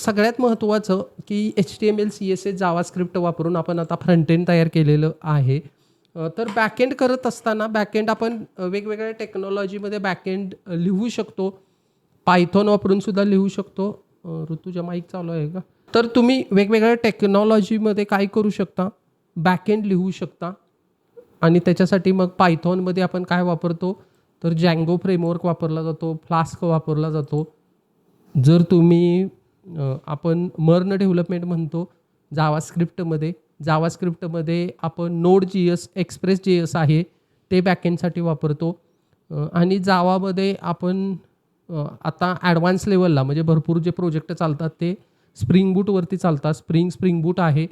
सगळ्यात महत्त्वाचं की HTML CSS जावास्क्रिप्ट वापरून आपण आता फ्रंट एंड तयार केलेलं आहे. तर बॅकएंड करत असताना बॅकएंड आपण वेगवेगळ्या टेक्नॉलॉजीमध्ये बॅकएंड लिहू शकतो. पायथॉन वापरून सुद्धा लिहू शकतो. ऋतुजा माईक चालू आहे का? तर तुम्ही वेगवेगळ्या टेक्नॉलॉजीमध्ये काय करू शकता, बॅकएंड लिहू शकता. आणि त्याच्यासाठी मग पायथॉनमध्ये आपण काय वापरतो, तर जँगो फ्रेमवर्क वापरला जातो, फ्लास्क वापरला जातो. जर तुम्ही आपण मर्न डेव्हलपमेंट म्हणतो जावास्क्रिप्टमध्ये आपण Node.js, Express.js आहे ते बॅकएंडसाठी वापरतो. आणि जावामध्ये आपण आता ॲडव्हान्स लेवलला म्हणजे भरपूर जे प्रोजेक्ट चालतात ते स्प्रिंग बूटवरती चालतात. स्प्रिंग बूट आहे,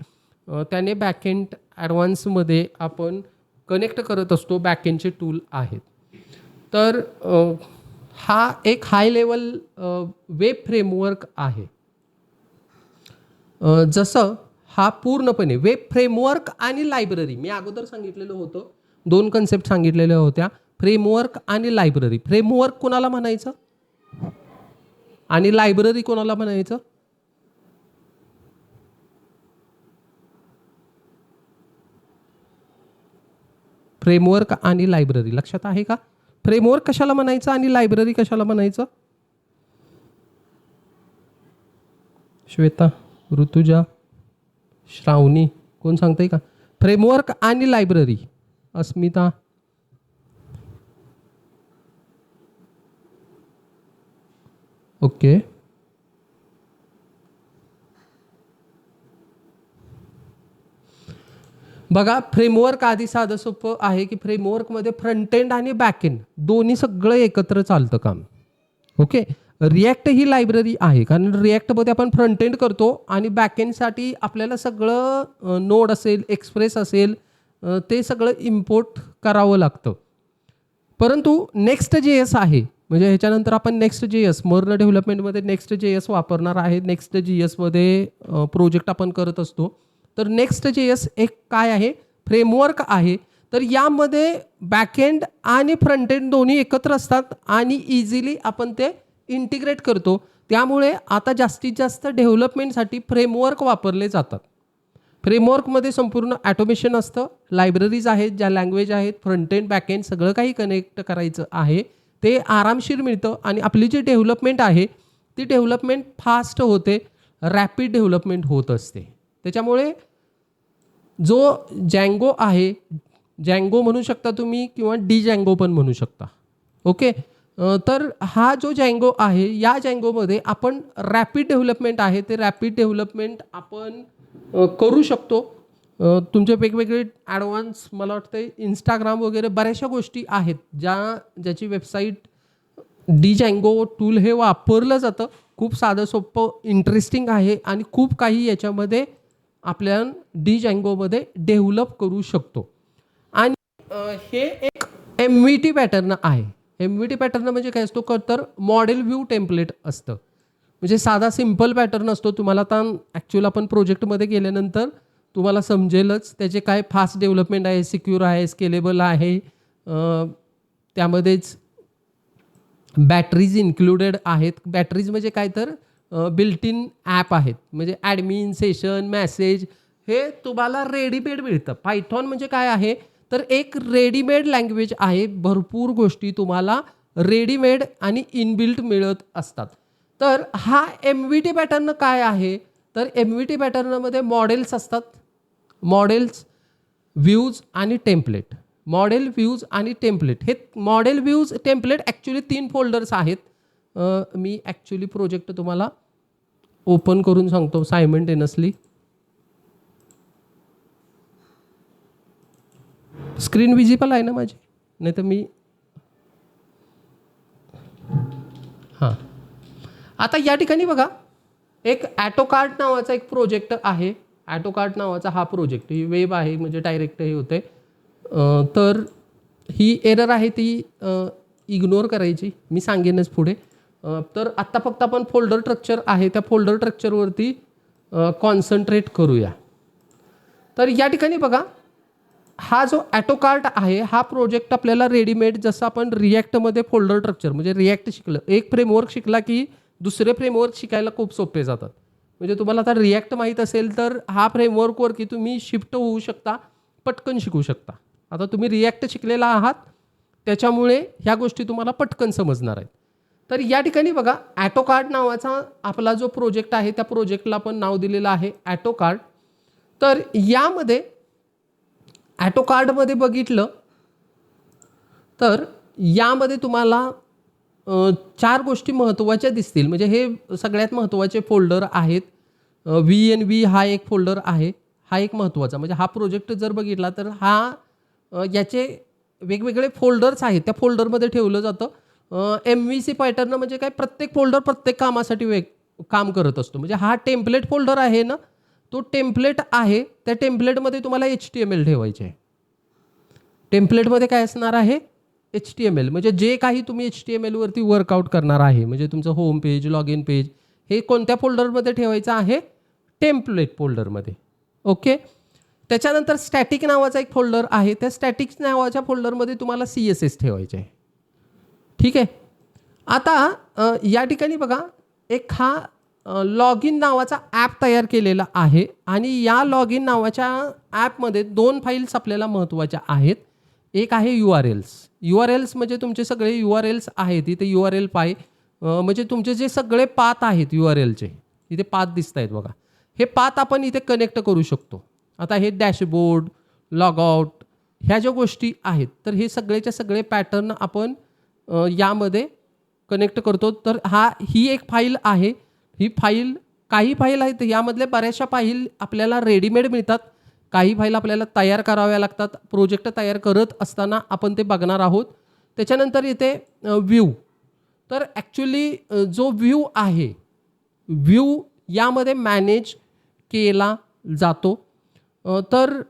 त्याने बॅकएंड ॲडव्हान्समध्ये आपण कनेक्ट करत असतो. बॅकएंडचे टूल आहेत. तर हा एक हाय लेवल वेब फ्रेमवर्क आहे. जसं हा पूर्णपणे वेब फ्रेमवर्क आणि लायब्ररी मी अगोदर सांगितलेलं होतं. 2 कन्सेप्ट सांगितलेल्या होत्या, फ्रेमवर्क आणि लायब्ररी. फ्रेमवर्क कोणाला म्हणायचं आणि लायब्ररी कोणाला म्हणायचं? फ्रेमवर्क आणि लायब्ररी लक्षात आहे का? फ्रेमवर्क कशाला म्हणायचं आणि लायब्ररी कशाला म्हणायचं? श्वेता, ऋतुजा, श्रावणी, कोण सांगताय का? फ्रेमवर्क आणि लायब्ररी. अस्मिता, ओके. बघा, फ्रेमवर्क आधी साधं सोपं आहे की फ्रेमवर्कमध्ये फ्रंट एंड आणि बॅक एंड दोन्ही सगळं एकत्र चालतं काम. ओके. रिॲक्ट ही लायब्ररी आहे, कारण रिॲक्टमध्ये आपण फ्रंट एंड करतो आणि बॅक एंडसाठी आपल्याला सगळं नोड असेल, एक्सप्रेस असेल, ते सगळं इम्पोर्ट करावं लागतं. परंतु Next.js आहे, म्हणजे ह्याच्यानंतर आपण Next.js मर्न डेव्हलपमेंटमध्ये Next.js वापरणार आहे. Next.jsमध्ये प्रोजेक्ट आपण करत असतो. तर Next.js एक काय आहे, फ्रेमवर्क आहे. तर यामध्ये बॅकएंड आणि फ्रंट एंड दोन्ही एकत्र असतात आणि इझिली आपण ते इंटिग्रेट करतो. त्यामुळे आता जास्तीत जास्त डेव्हलपमेंटसाठी फ्रेमवर्क वापरले जातात. फ्रेमवर्कमध्ये संपूर्ण ॲटोमेशन असतं, लायब्ररीज आहेत, ज्या लँग्वेज आहेत, फ्रंट एंड बॅक एंड सगळं काही कनेक्ट करायचं आहे. ते आरामशीर मिळतं आणि आपली जी डेव्हलपमेंट आहे ती डेव्हलपमेंट फास्ट होते, रॅपिड डेव्हलपमेंट होत असते. त्याच्यामुळे जो जँगो आहे, जँगो म्हणू शकता तुम्ही किंवा Django पण म्हणू शकता. ओके. तर हा जो जँगो आहे, या जँगोमध्ये आपण रॅपिड डेव्हलपमेंट आहे ते रॅपिड डेव्हलपमेंट आपण करू शकतो. तुमचे वेगवेगळे ॲडव्हान्स मला वाटतं इंस्टाग्राम वगैरे बऱ्याचशा गोष्टी आहेत ज्याची वेबसाईट Django टूल हे वापरलं जातं. खूप साधं सोपं इंटरेस्टिंग आहे आणि खूप काही याच्यामध्ये आपल्याला Djangoमध्ये डेव्हलप करू शकतो. आणि हे एक MVT पॅटर्न आहे. MVT पॅटर्न म्हणजे काय असतो, तर मॉडेल व्ह्यू टेम्पलेट असतं. म्हणजे साधा सिम्पल पॅटर्न असतो. तुम्हाला आता ॲक्च्युअल आपण प्रोजेक्टमध्ये गेल्यानंतर तुम्हाला समजेलच त्याचे काय फास्ट डेव्हलपमेंट आहे, सिक्युअर आहे, स्केलेबल आहे. त्यामध्येच बॅटरीज इन्क्लुडेड आहेत. बॅटरीज म्हणजे काय, तर बिल्ट इन ॲप आहेत. म्हणजे ॲडमिन, सेशन, मॅसेज हे तुम्हाला रेडीमेड मिळतं. पायथॉन म्हणजे काय आहे, तर एक रेडीमेड लँग्वेज आहे. भरपूर गोष्टी तुम्हाला रेडीमेड आणि इनबिल्ट मिळत असतात. तर हा MVT पॅटर्न काय आहे, तर MVT पॅटर्नमध्ये मॉडेल्स असतात. मॉडेल्स, व्ह्यूज आणि टेम्पलेट. मॉडेल, व्ह्यूज आणि टेम्पलेट. हे model, views, template actually 3 folders आहेत. मी ॲक्च्युली प्रोजेक्ट तुम्हाला ओपन करून सांगतो सायमल्टेनियसली. स्क्रीन विजिबल आहे ना माझी? नाही तर मी हां, आता या ठिकाणी बघा, एक ॲटोकार्ट नावाचा एक प्रोजेक्ट आहे. ॲटोकार्ट नावाचा हा प्रोजेक्ट, ही वेब आहे म्हणजे डायरेक्ट हे होते. तर ही एरर आहे ती इग्नोर करायची, मी सांगेनच पुढे. तर आत्ता फक्त आपण फोल्डर स्ट्रक्चर आहे त्या फोल्डर स्ट्रक्चरवरती कॉन्सन्ट्रेट करूया. तर या ठिकाणी बघा, हा जो ॲटोकार्ट आहे हा प्रोजेक्ट आपल्याला रेडीमेड, जसं आपण रिॲक्टमध्ये फोल्डर स्ट्रक्चर म्हणजे रिॲक्ट शिकलं, एक फ्रेमवर्क शिकला की दुसरे फ्रेमवर्क शिकायला खूप सोपे जातात. म्हणजे तुम्हाला आता रिॲक्ट माहीत असेल तर हा फ्रेमवर्कवर की तुम्ही शिफ्ट होऊ शकता, पटकन शिकू शकता. आता तुम्ही रिॲक्ट शिकलेला आहात त्याच्यामुळे ह्या गोष्टी तुम्हाला पटकन समजणार आहेत. तर या ठिकाणी बघा ॲटोकार्ड नावाचा आपला जो प्रोजेक्ट आहे त्या प्रोजेक्टला आपण नाव दिलेलं आहे ॲटोकार्ड. तर यामध्ये ॲटोकार्डमध्ये बघितलं तर यामध्ये तुम्हाला 4 गोष्टी महत्त्वाच्या दिसतील. म्हणजे हे सगळ्यात महत्त्वाचे फोल्डर आहेत. VNV हा एक फोल्डर आहे, हा एक महत्त्वाचा. म्हणजे हा प्रोजेक्ट जर बघितला तर याचे वेगवेगळे फोल्डर्स आहेत, त्या फोल्डरमध्ये ठेवलं जातं. MVC पॅटर्न म्हणजे काय, प्रत्येक फोल्डर प्रत्येक कामासाठी काम करत असतो. म्हणजे हा टेम्पलेट फोल्डर आहे ना, तो टेम्पलेट आहे, त्या टेम्पलेटमध्ये तुम्हाला HTML ठेवायचे आहे. टेम्पलेटमध्ये काय असणार आहे, HTML. म्हणजे जे काही तुम्ही HTML वरती वर्कआउट करणार आहे, म्हणजे तुमचं home page, log in page, हे कोणत्या फोल्डरमध्ये ठेवायचं आहे, टेम्पलेट फोल्डरमध्ये. ओके. त्याच्यानंतर स्टॅटिक नावाचा एक फोल्डर आहे, त्या स्टॅटिक नावाच्या फोल्डरमध्ये तुम्हाला CSS ठेवायचे आहे. ठीक आहे. आता या ठिकाणी बघा एक हा लॉग इन नावाचा ॲप तयार केलेला आहे आणि या लॉग इन नावाच्या ॲपमध्ये 2 फाईल्स आपल्याला महत्त्वाच्या आहेत. एक आहे URLs म्हणजे तुमचे सगळे URLs आहेत. इथे URL पाय म्हणजे तुमचे जे सगळे पाथ आहेत URLचे, इथे पाथ दिसत आहेत बघा. हे पाथ आपण इथे कनेक्ट करू शकतो. आता हे डॅशबोर्ड, लॉग आउट ह्या ज्या गोष्टी आहेत, तर हे सगळेच्या सगळे पॅटर्न आपण यामध्ये कनेक्ट करतो. तर ही एक फाईल आहे. ही फाईल, काही फाईल आहेत यामधले बऱ्याचशा फाईल आपल्याला रेडीमेड मिळतात, काही फाईल आपल्याला तयार कराव्या लागतात. प्रोजेक्ट तयार करत असताना आपण ते बघणार आहोत. त्याच्यानंतर येते व्ह्यू. तर ॲक्च्युली जो व्ह्यू आहे, व्ह्यू यामध्ये मॅनेज केला जातो. तर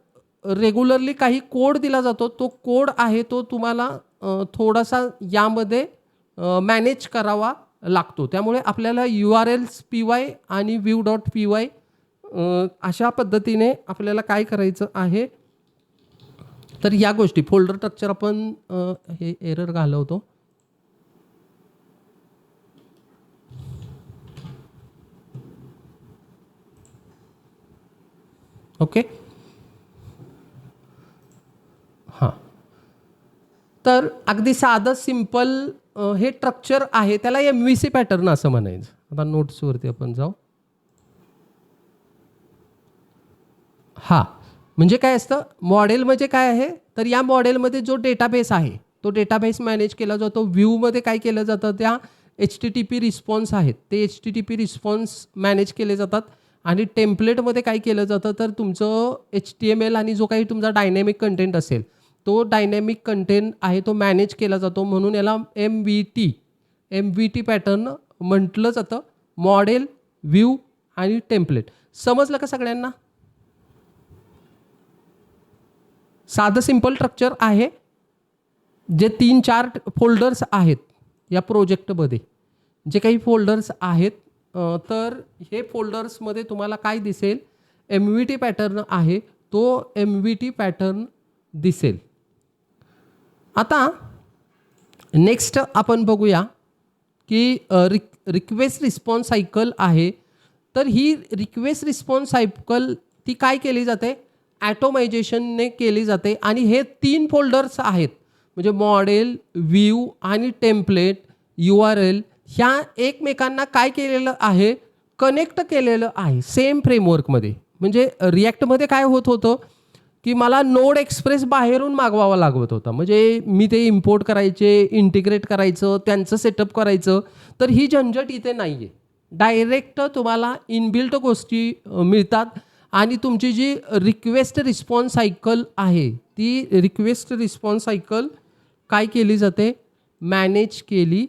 रेग्युलरली काही कोड दिला जातो, तो कोड आहे तो तुम्हाला थोडासा यामध्ये मॅनेज करावा लागतो. त्यामुळे आपल्याला URLs py आणि view.py अशा पद्धतीने आपल्याला काय करायचं आहे, तर या गोष्टी फोल्डर स्ट्रक्चर आपण हे एरर घालवतो. ओके. हां, तर अगदी साधं सिंपल हे स्ट्रक्चर आहे, त्याला MVC पॅटर्न असं म्हणायचं. आता नोट्सवरती आपण जाऊ. हां, म्हणजे काय असतं, मॉडेल म्हणजे काय आहे, तर या मॉडेलमध्ये जो डेटाबेस आहे तो डेटाबेस मॅनेज केला जातो. व्ह्यूमध्ये काय केलं जातं, त्या HTTP रिस्पॉन्स आहेत ते HTTP रिस्पॉन्स मॅनेज केले जातात. आणि टेम्पलेटमध्ये काय केलं जातं, तर तुमचं HTML आणि जो काही तुमचा डायनॅमिक कंटेंट असेल, तो डायनॅमिक कंटेंट आहे तो मॅनेज केला जातो. म्हणून याला MVT पॅटर्न म्हटलं जातं. मॉडेल, व्ह्यू आणि टेम्पलेट. समजलं का सगळ्यांना? साधं सिंपल स्ट्रक्चर आहे. जे 3-4 फोल्डर्स आहेत या प्रोजेक्टमध्ये, जे काही फोल्डर्स आहेत, तर हे फोल्डर्समध्ये तुम्हाला काय दिसेल, MVT पॅटर्न आहे, तो MVT पॅटर्न दिसेल. आता नेक्स्ट आपण बघूया की रिक्वेस्ट रिस्पॉन्स सायकल आहे. तर ही रिक्वेस्ट रिस्पॉन्स सायकल ती काय केली जाते, ॲटोमायझेशनने केली जाते. आणि हे 3 फोल्डर्स आहेत, म्हणजे मॉडेल, व्ह्यू आणि टेम्पलेट, URL, ह्या एकमेकांना काय केलेलं आहे, कनेक्ट केलेलं आहे सेम फ्रेमवर्कमध्ये. म्हणजे रिॲक्टमध्ये काय होत होतं की मला नोड एक्सप्रेस बाहेरून मागवावा लागत होता. म्हणजे मी ते इम्पोर्ट करायचे, इंटिग्रेट करायचं, त्यांचं सेटअप करायचं. तर ही झंझट इथे नाही आहे. डायरेक्ट तुम्हाला इनबिल्ट गोष्टी मिळतात. आणि तुमची जी रिक्वेस्ट रिस्पॉन्स सायकल आहे, ती रिक्वेस्ट रिस्पॉन्स सायकल काय केली जाते, मॅनेज केली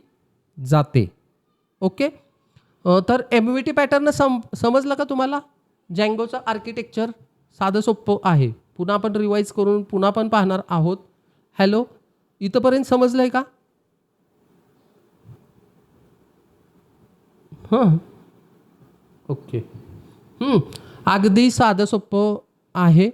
जाते. ओके. तर MVT पॅटर्न समजलं का तुम्हाला? जँगोचं आर्किटेक्चर साधं सोपं आहे. पुन्हा आपण रिवाईज करून पुन्हा पण पाहणार आहोत. हॅलो, इथंपर्यंत समजलं आहे का? हां, ओके. अगदी साधं सोपं आहे.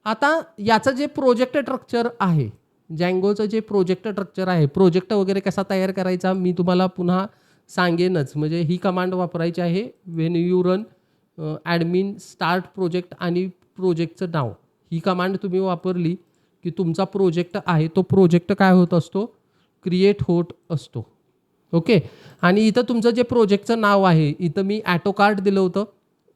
आता याचं जे प्रोजेक्ट स्ट्रक्चर आहे, जँगोचं जे प्रोजेक्ट स्ट्रक्चर आहे, प्रोजेक्ट वगैरे कसा तयार करायचा मी तुम्हाला पुन्हा सांगेनच. म्हणजे ही कमांड वापरायची आहे, when you run admin start project आणि प्रोजेक्टचं नाव ही कमांड तुम्ही वापरली की तुमचा प्रोजेक्ट आहे तो प्रोजेक्ट काय होत असतो, क्रिएट होत असतो. ओके. आणि इथं तुमचं जे प्रोजेक्टचं नाव आहे, इथं मी ॲटोकार्ट दिलं होतं,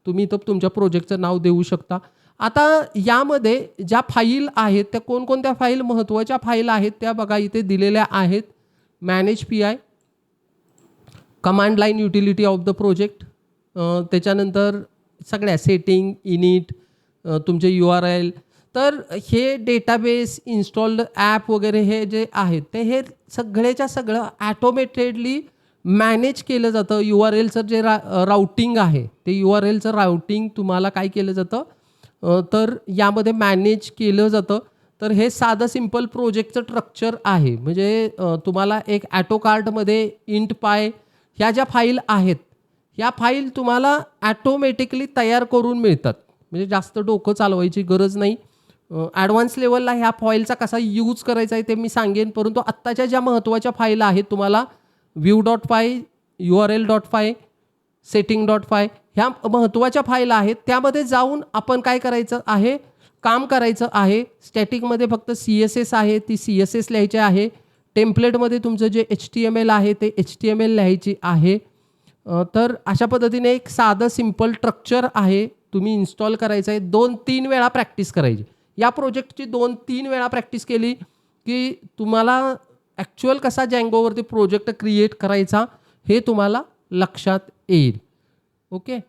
तुम्ही इथं तुमच्या प्रोजेक्टचं नाव देऊ शकता. आता यामध्ये ज्या फाईल आहेत त्या कोणकोणत्या फाईल महत्त्वाच्या फाईल आहेत त्या बघा इथे दिलेल्या आहेत. Manage PI, command line utility of the project, त्याच्यानंतर सगळ्या सेटिंग, इनिट, तुमचे URL. तर हे डेटाबेस, इन्स्टॉल्ड ॲप वगैरे हे जे आहेत ते हे सगळेच्या सगळं ॲटोमेटेडली मॅनेज केलं जातं. URLचं जे राउटिंग आहे ते URLचं राउटिंग तुम्हाला काय केलं जातं, तर यामध्ये मॅनेज केलं जातं. तर हे साधं सिम्पल प्रोजेक्टचं स्ट्रक्चर आहे. म्हणजे तुम्हाला एक ॲटोकार्टमध्ये इंट पाय ह्या ज्या फाईल आहेत ह्या फाईल तुम्हाला ॲटोमॅटिकली तयार करून मिळतात. म्हणजे जास्त डोकं चालवायची गरज नाही. ॲडव्हान्स लेवलला ह्या फाईलचा कसा यूज करायचा आहे ते मी सांगेन. परंतु आत्ताच्या ज्या महत्त्वाच्या फाईल आहेत तुम्हाला view.py, url.py, setting.py ह्या महत्त्वाच्या फाईल आहेत. त्यामध्ये जाऊन आपण काय करायचं आहे, काम करायचं आहे. स्टॅटिकमध्ये फक्त CSS आहे ती CSS लिहायची आहे. टेम्पलेटमध्ये तुमचं जे HTML आहे ते HTML लिहायची आहे. तर अशा पद्धतीने एक साधं सिम्पल स्ट्रक्चर आहे, तुम्ही इन्स्टॉल करायचं आहे. 2-3 वेळा प्रॅक्टिस करायची. या प्रोजेक्टची 2-3 वेळा प्रॅक्टिस केली की तुम्हाला ॲक्च्युअल कसा जँगोवरती प्रोजेक्ट क्रिएट करायचा हे तुम्हाला लक्षात येईल. ओके.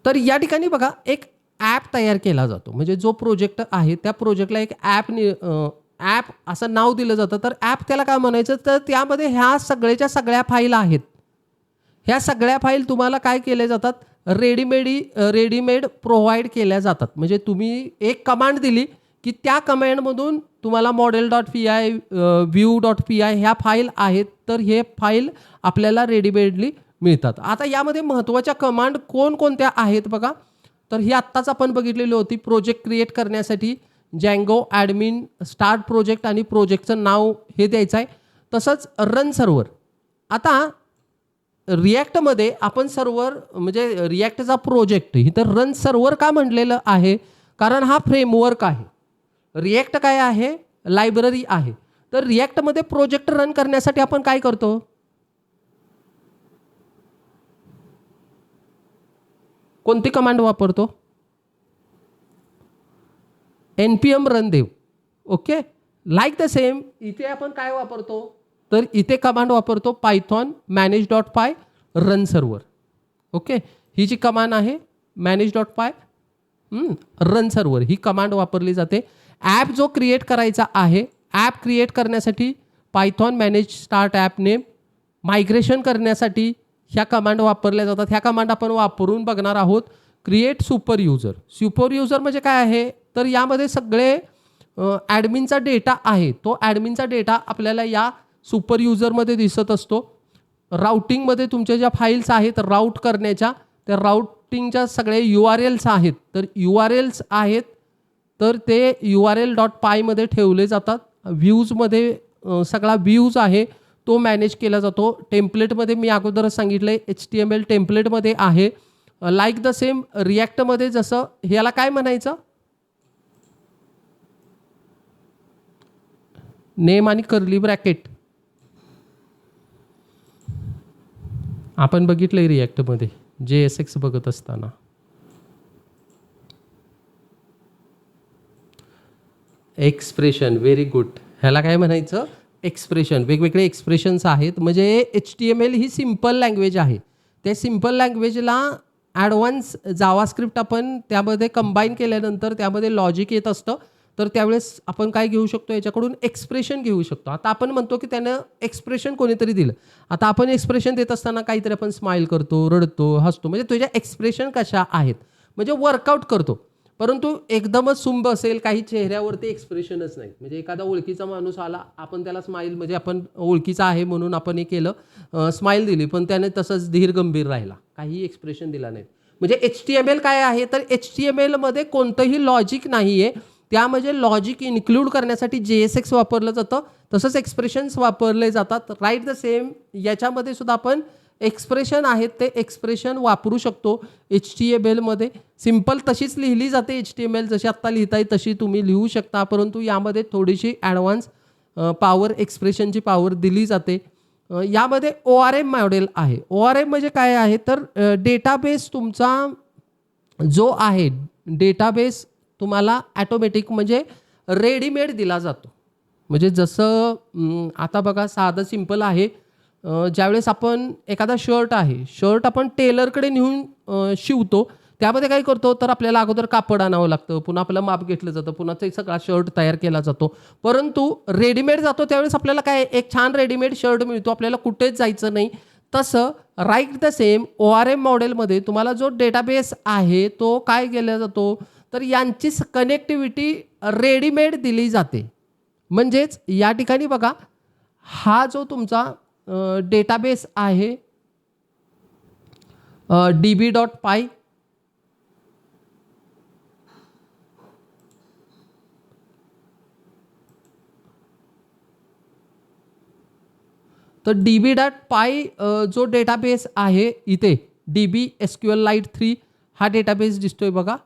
तर या ठिकाणी बघा एक ॲप तयार केला जातो. म्हणजे जो प्रोजेक्ट आहे त्या प्रोजेक्टला एक ॲप असं नाव दिलं जातं. तर ॲप त्याला काय म्हणायचं, तर त्यामध्ये ह्या सगळ्याच्या सगळ्या फाईल आहेत. ह्या सगळ्या फाईल तुम्हाला काय केल्या जातात, रेडीमेड प्रोव्हाइड केल्या जातात. म्हणजे तुम्ही एक कमांड दिली की त्या कमांडमधून तुम्हाला model.py, view.py ह्या फाईल आहेत. तर हे फाईल आपल्याला रेडीमेडली मिळतात. आता यामध्ये महत्त्वाच्या कमांड कोणकोणत्या आहेत बघा. तर ही आत्ताच आपण बघितलेली होती. प्रोजेक्ट क्रिएट करण्यासाठी जँगो ॲडमिन स्टार्ट प्रोजेक्ट आणि प्रोजेक्टचं नाव हे द्यायचं आहे. तसंच रन सर्व्हर. आता रिॲक्टमध्ये आपण सर्व्हर म्हणजे रिॲक्टचा प्रोजेक्ट इथं रन सर्व्हर का म्हटलेलं आहे, कारण हा फ्रेमवर्क आहे. रिॲक्ट काय आहे, लायब्ररी आहे. तर रिॲक्टमध्ये प्रोजेक्ट रन करण्यासाठी आपण काय करतो, कोणती कमांड वापरतो, npm run dev. Okay. Like the same इथे आपण काय वापरतो, तर इथे कमांड वापरतो Python manage.py run server. Okay. ही जी कमांड आहे manage.py रन सर्व्हर ही कमांड वापरली जाते. ॲप जो क्रिएट करायचा आहे, ॲप क्रिएट करण्यासाठी Python manage start app name. Migration करण्यासाठी ह्या कमांड वापरल्या जातात. ह्या कमांड आपण वापरून बघणार आहोत. Create super user. Super user म्हणजे काय आहे, तर यामध्ये सगळे ॲडमिनचा डेटा आहे. तो ॲडमिनचा डेटा आपल्याला या सुपर युजरमध्ये दिसत असतो. राउटिंगमध्ये तुमच्या ज्या फाईल्स आहेत राऊट करण्याच्या, त्या राउटिंगच्या सगळे URLs आहेत. तर URLs आहेत तर ते url.py मध्ये ठेवले जातात. व्ह्यूजमध्ये सगळा व्ह्यूज आहे तो मॅनेज केला जातो. टेम्पलेटमध्ये मी अगोदरच सांगितलं आहे HTML टेम्पलेटमध्ये आहे. लाईक द सेम रिॲक्टमध्ये जसं ह्याला काय म्हणायचं, नेम आणि कर्ली ब्रॅकेट आपण बघितलंय रिॲक्टमध्ये JSX बघत असताना. Expression, very good. ह्याला काय म्हणायचं, एक्सप्रेशन. वेगवेगळे एक्सप्रेशन्स आहेत. म्हणजे HTML ही सिम्पल लँग्वेज आहे. त्या सिम्पल लँग्वेजला ॲडव्हान्स जावास्क्रिप्ट आपण त्यामध्ये कंबाईन केल्यानंतर त्यामध्ये लॉजिक येत असतं. तर त्यावेळेस आपण काय घेऊ शकतो, याच्याकडून एक्सप्रेशन घेऊ शकतो. आता आपण म्हणतो की त्यानं एक्सप्रेशन कोणीतरी दिलं. आता आपण एक्सप्रेशन देत असताना काहीतरी आपण स्माईल करतो, रडतो, हसतो. म्हणजे तुझ्या एक्सप्रेशन कशा आहेत, म्हणजे वर्कआउट करतो. परंतु एकदमच सुंब असेल, काही चेहऱ्यावरती एक्सप्रेशनच नाही. म्हणजे एखादा ओळखीचा माणूस आला, आपण त्याला स्माईल, म्हणजे आपण ओळखीचा आहे म्हणून आपण हे केलं, स्माईल दिली, पण त्याने तसंच धीर गंभीर राहिला, काही एक्सप्रेशन दिला नाही. म्हणजे HTML काय आहे, तर HTMLमध्ये कोणतंही लॉजिक नाही आहे. त्यामध्ये लॉजिक इन्क्लूड करण्यासाठी JSX वापरलं जातं. तसंच एक्सप्रेशन्स वापरले जातात. राईट द सेम याच्यामध्ये सुद्धा आपण एक्सप्रेशन आहेत ते एक्सप्रेशन वापरू शकतो HTMLमध्ये. सिम्पल तशीच लिहिली जाते HTML जशी आत्ता लिहिताय तशी तुम्ही लिहू शकता, परंतु यामध्ये थोडीशी ॲडव्हान्स पॉवर एक्सप्रेशनची पॉवर दिली जाते. यामध्ये ORM मॉडेल आहे. ORM म्हणजे काय आहे तर डेटाबेस तुमचा जो आहे डेटाबेस तुम्हाला ॲटोमॅटिक म्हणजे रेडीमेड दिला जातो. म्हणजे जसं आता बघा साधं सिम्पल आहे. ज्यावेळेस आपण एखादा शर्ट आपण टेलरकडे नेऊन शिवतो, त्यामध्ये काय करतो तर आपल्याला अगोदर कापड आणावं लागतं, पुन्हा आपलं माप घेतलं जातं, पुन्हा ते सगळा शर्ट तयार केला जातो. परंतु रेडीमेड जातो त्यावेळेस आपल्याला काय एक छान रेडीमेड शर्ट मिळतो, आपल्याला कुठेच जायचं नाही. तसं राईट द सेम ORM मॉडेलमध्ये तुम्हाला जो डेटाबेस आहे तो काय केला जातो तर यांची कनेक्टिव्हिटी रेडीमेड दिली जाते. म्हणजेच या ठिकाणी बघा हा जो तुमचा डेटाबेस आहे db.py तर db.py जो डेटाबेस आहे इथे DB SQLite 3 हा डेटाबेस दिसतोय बघा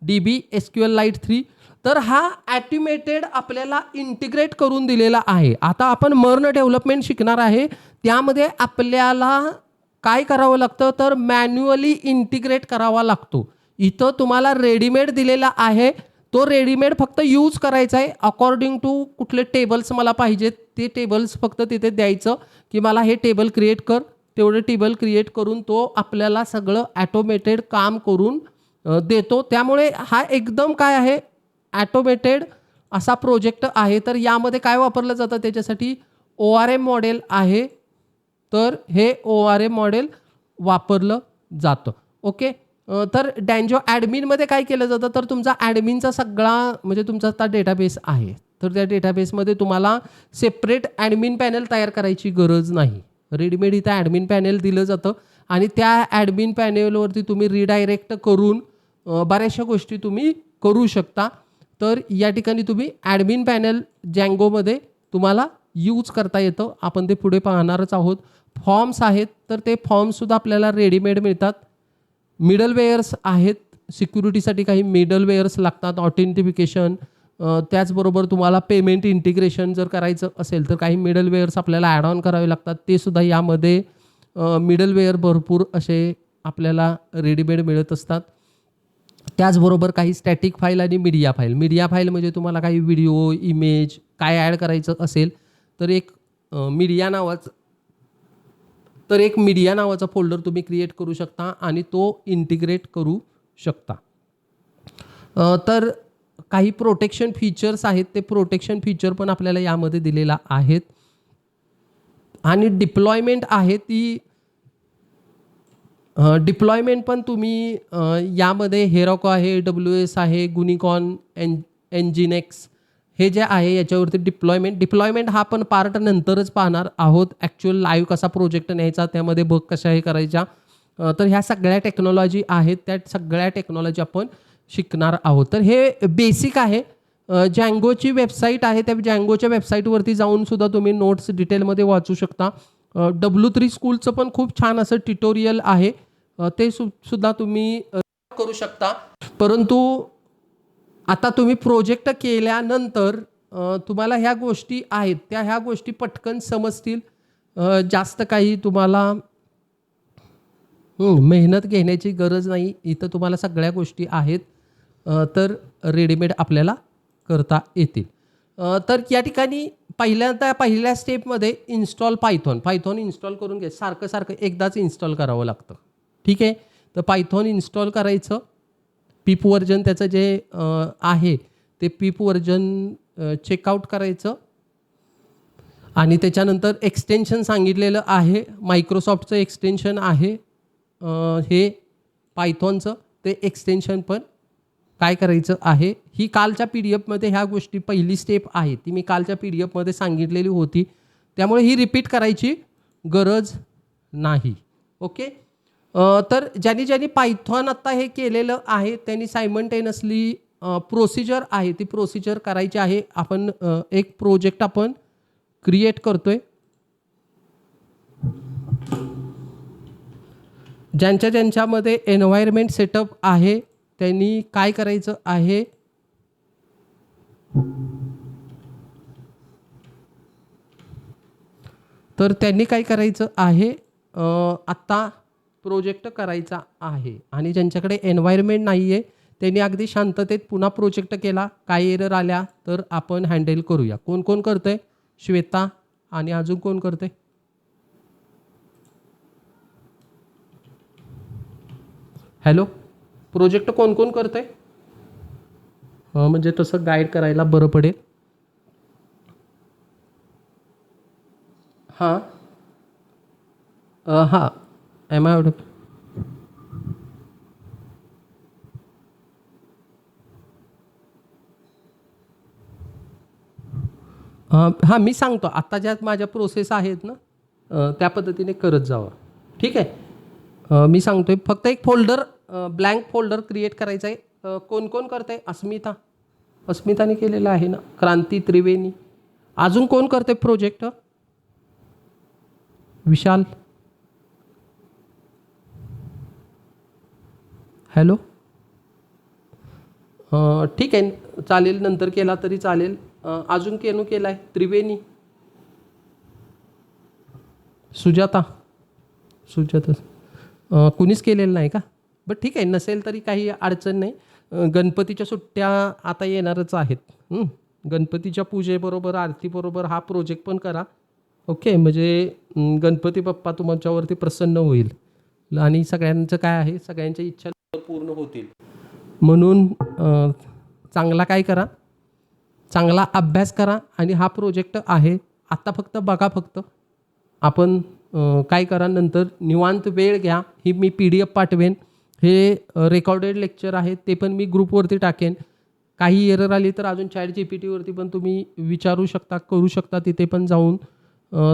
DB SQLite 3. तर हा ॲटोमेटेड आपल्याला इंटिग्रेट करून दिलेला आहे. आता आपण मर्न डेव्हलपमेंट शिकणार आहे, त्यामध्ये आपल्याला काय करावं लागतं तर मॅन्युअली इंटिग्रेट करावा लागतो. इथं तुम्हाला रेडीमेड दिलेला आहे, तो रेडीमेड फक्त यूज करायचा आहे. अकॉर्डिंग टू कुठले टेबल्स मला पाहिजेत ते टेबल्स फक्त तिथे द्यायचं की मला हे टेबल क्रिएट कर, तेवढे टेबल क्रिएट करून तो आपल्याला सगळं ॲटोमेटेड काम करून देतो. त्यामुळे हा एकदम काय आहे ॲटोमेटेड असा प्रोजेक्ट आहे. तर यामध्ये काय वापरलं जातं त्याच्यासाठी ORM मॉडेल आहे, तर हे ORM मॉडेल वापरलं जातं. ओके. तर डॅन्जो ॲडमिनमध्ये काय केलं जातं तर तुमचा ॲडमिनचा सगळा म्हणजे तुमचा आता डेटाबेस आहे, तर त्या डेटाबेसमध्ये तुम्हाला सेपरेट ॲडमिन पॅनल तयार करायची गरज नाही. रेडीमेड इथं ॲडमिन पॅनल दिलं जातं आणि त्या ॲडमिन पॅनलवरती तुम्ही रिडायरेक्ट करून बऱ्याचशा गोष्टी तुम्ही करू शकता. तर या ठिकाणी तुम्ही ॲडमिन पॅनल जँगोमध्ये तुम्हाला यूज करता येतं. आपण ते पुढे पाहणारच आहोत. फॉर्म्स आहेत तर ते फॉर्म्ससुद्धा आपल्याला रेडीमेड मिळतात. मिडलवेअर्स आहेत, सिक्युरिटीसाठी काही मिडलवेअर्स लागतात, ऑथेंटिफिकेशन, त्याचबरोबर तुम्हाला पेमेंट इंटिग्रेशन जर करायचं असेल तर काही मिडलवेअर्स आपल्याला ॲड ऑन करावे लागतात. ते सुद्धा यामध्ये मिडलवेअर भरपूर असे आपल्याला रेडीमेड मिळत असतात. त्याचबरोबर काही स्टॅटिक फाईल आणि मीडिया फाईल. मीडिया फाईल म्हणजे तुम्हाला काही व्हिडिओ, इमेज काय ॲड करायचं असेल तर एक मीडिया नावाचा फोल्डर तुम्ही क्रिएट करू शकता आणि तो इंटिग्रेट करू शकता. तर काही प्रोटेक्शन फीचर्स आहेत, ते प्रोटेक्शन फीचर पण आपल्याला यामध्ये दिलेला आहेत. आणि डिप्लॉयमेंट आहे ती डिप्लॉयमेंट पण तुम्ही यामध्ये हेरोको आहे, WS आहे, गुनिकॉन, एनजिनेक्स हे जे आहे याच्यावरती डिप्लॉयमेंट हा पण पार्ट नंतरच पाहणार आहोत. ॲक्च्युअल लाईव्ह कसा प्रोजेक्ट न्यायचा, त्यामध्ये बग कशा हे करायच्या, तर ह्या सगळ्या टेक्नॉलॉजी आहेत, त्या सगळ्या टेक्नॉलॉजी आपण शिकणार आहोत. तर हे बेसिक आहे. जँगोची वेबसाईट आहे, त्या जँगोच्या वेबसाईटवरती जाऊन सुद्धा तुम्ही नोट्स डिटेलमध्ये वाचू शकता. W3 स्कूलचं पण खूप छान असं ट्युटोरियल आहे, ते सुद्धा तुम्ही करू शकता. परंतु आता तुम्ही प्रोजेक्ट केल्यानंतर तुम्हाला ह्या गोष्टी आहेत त्या ह्या गोष्टी पटकन समजतील. जास्त काही तुम्हाला मेहनत घेण्याची गरज नाही. इथं तुम्हाला सगळ्या गोष्टी आहेत, तर रेडीमेड आपल्याला करता येतील. तर या ठिकाणी पहिल्या स्टेपमध्ये इन्स्टॉल पायथॉन इन्स्टॉल करून घ्या. सारखं एकदाच इन्स्टॉल करावं लागतं. ठीक आहे. तर पायथॉन इन्स्टॉल करायचं. पिप व्हर्जन त्याचं जे आहे ते पिप व्हर्जन चेकआउट करायचं आणि त्याच्यानंतर एक्सटेन्शन सांगितलेलं आहे. मायक्रोसॉफ्टचं एक्सटेन्शन आहे हे पायथॉनचं, ते एक्सटेन्शन पण काय करायचं आहे. ही कालच्या PDF ह्या गोष्टी पहिली स्टेप आहे ती मी कालच्या PDF सांगितलेली होती, त्यामुळे ही रिपीट करायची गरज नाही. ओके. तर ज्यांनी पायथॉन आत्ता हे केलेलं आहे त्यांनी सायमल्टेनियसली प्रोसिजर आहे ती प्रोसिजर करायची आहे. आपण एक प्रोजेक्ट आपण क्रिएट करतोय. ज्यांच्यामध्ये एन्व्हायरमेंट सेटअप आहे त्यांनी काय करायचं आहे, तर त्यांनी काय करायचं आहे, आत्ता प्रोजेक्ट करायचा आहे. आणि ज्यांच्याकडे एन्व्हायरमेंट नाही आहे त्यांनी अगदी शांततेत पुन्हा प्रोजेक्ट केला, काय एरर आल्या तर आपण हँडल करूया. कोण कोण करतंय? श्वेता आणि अजून कोण करते? हॅलो, प्रोजेक्ट कोण कोण करतंय? म्हणजे तसं गाईड करायला बरं पडेल. हां हां, एम आय ऑडिबल? हां, मी सांगतो आत्ता ज्या माझ्या प्रोसेस आहेत ना, त्या पद्धतीने करत जावं. ठीक आहे. मी सांगतोय, फक्त एक फोल्डर, ब्लँक फोल्डर क्रिएट करायचा आहे. कोण कोण करतंय? अस्मिताने केलेलं आहे ना, क्रांती त्रिवेणी. अजून कोण करते प्रोजेक्ट? विशाल. हॅलो. ठीक आहे, चालेल, नंतर केला तरी चालेल. अजून केनू केला आहे? त्रिवेणी. सुजाता. कुणीच केलेलं नाही का? बट ठीक आहे, नसेल तरी काही अडचण नाही. गणपतीच्या सुट्ट्या आता येणारच आहेत. गणपतीच्या पूजेबरोबर आरतीबरोबर हा प्रोजेक्ट पण करा. ओके, म्हणजे गणपती बाप्पा तुमच्यावरती प्रसन्न होईल आणि सगळ्यांचं काय आहे, सगळ्यांच्या इच्छा पूर्ण होतील. म्हणून चांगला काय करा, चांगला अभ्यास करा आणि हा प्रोजेक्ट आहे आत्ता फक्त बघा. फक्त आपण काय करा, नंतर निवांत वेळ घ्या. ही मी PDF पाठवेन. हे रेकॉर्डेड लेक्चर आहे, ते पण मी ग्रुपवरती टाकेन. काही एरर आली तर अजून ChatGPTवरती पण तुम्ही विचारू शकता, करू शकता तिथे पण जाऊन.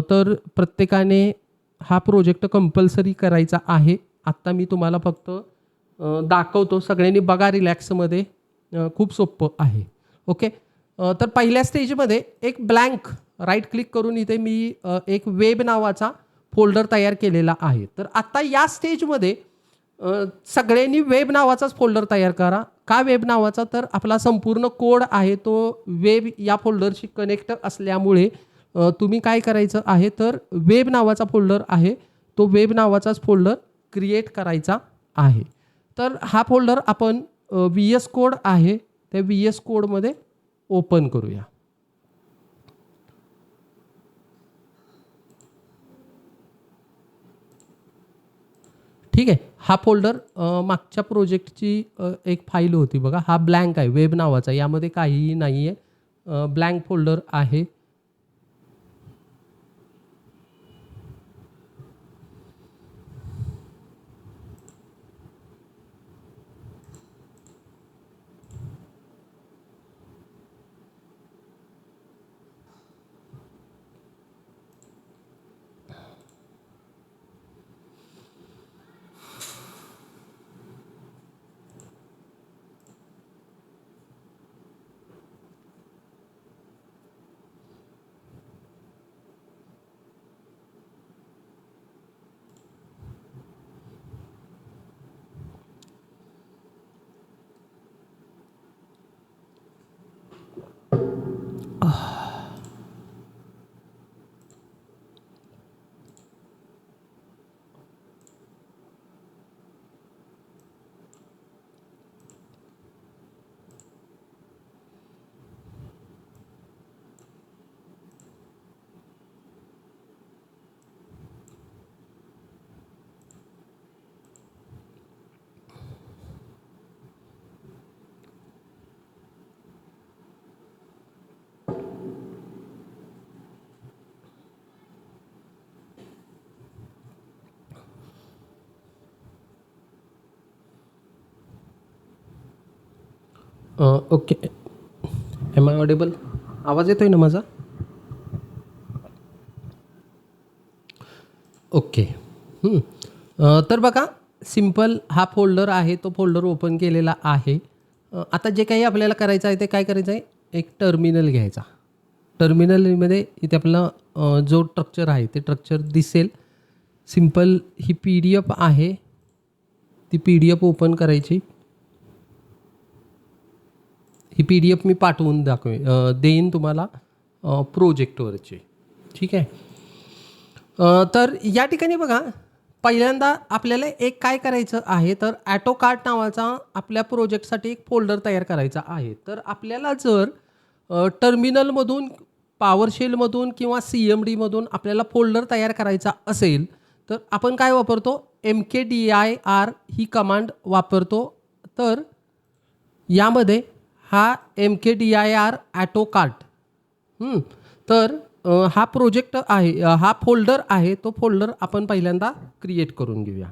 तर प्रत्येकाने हा प्रोजेक्ट कंपल्सरी करायचा आहे. आत्ता मी तुम्हाला फक्त दाखवतो, सगळ्यांनी बघा रिलॅक्समध्ये. खूप सोपं आहे. ओके. तर पहिल्या स्टेजमध्ये एक ब्लँक राईट क्लिक करून इथे मी एक वेब नावाचा फोल्डर तयार केलेला आहे. तर आत्ता या स्टेजमध्ये सगळ्यांनी वेब नावाचाच फोल्डर तयार करा. का वेब नावाचा? तर आपला संपूर्ण कोड आहे तो वेब या फोल्डरशी कनेक्ट असल्यामुळे तुम्ही काय करायचं आहे, तर वेब नावाचा फोल्डर आहे तो वेब नावाचाच फोल्डर क्रिएट करायचा आहे. तर हा फोल्डर आपण VS कोड आहे त्या VS कोडमध्ये ओपन करूया. ठीक आहे. हा फोल्डर मागच्या प्रोजेक्टची एक फाईल होती बघा, हा ब्लँक आहे, वेब नावाचा, यामध्ये काहीही नाही आहे, ब्लँक फोल्डर आहे. Okay, am I audible? आवाज येतोय ना माझा? ओके. तर बघा, सिम्पल हा फोल्डर आहे, तो फोल्डर ओपन केलेला आहे. आता जे काही आपल्याला करायचं आहे ते काय करायचं आहे, एक टर्मिनल घ्यायचा. टर्मिनलमध्ये इथे आपलं जो स्ट्रक्चर आहे ते स्ट्रक्चर दिसेल. सिम्पल ही PDF आहे. ती PDF ओपन करायची. ही PDF मी पाठवून देईन तुम्हाला प्रोजेक्टवरची. ठीक आहे. तर या ठिकाणी बघा, पहिल्यांदा आपल्याला एक काय करायचं आहे, तर AutoCAD नावाचा आपल्या प्रोजेक्टसाठी एक फोल्डर तयार करायचा आहे. तर आपल्याला जर टर्मिनलमधून, PowerShellमधून किंवा CMDमधून आपल्याला फोल्डर तयार करायचा असेल, तर आपण काय वापरतो, mkdir ही कमांड वापरतो. तर यामध्ये हा mkdir AutoCAD, तर हा प्रोजेक्ट आहे, हा फोल्डर आहे, तो फोल्डर आपण पहिल्यांदा क्रिएट करून घेऊया.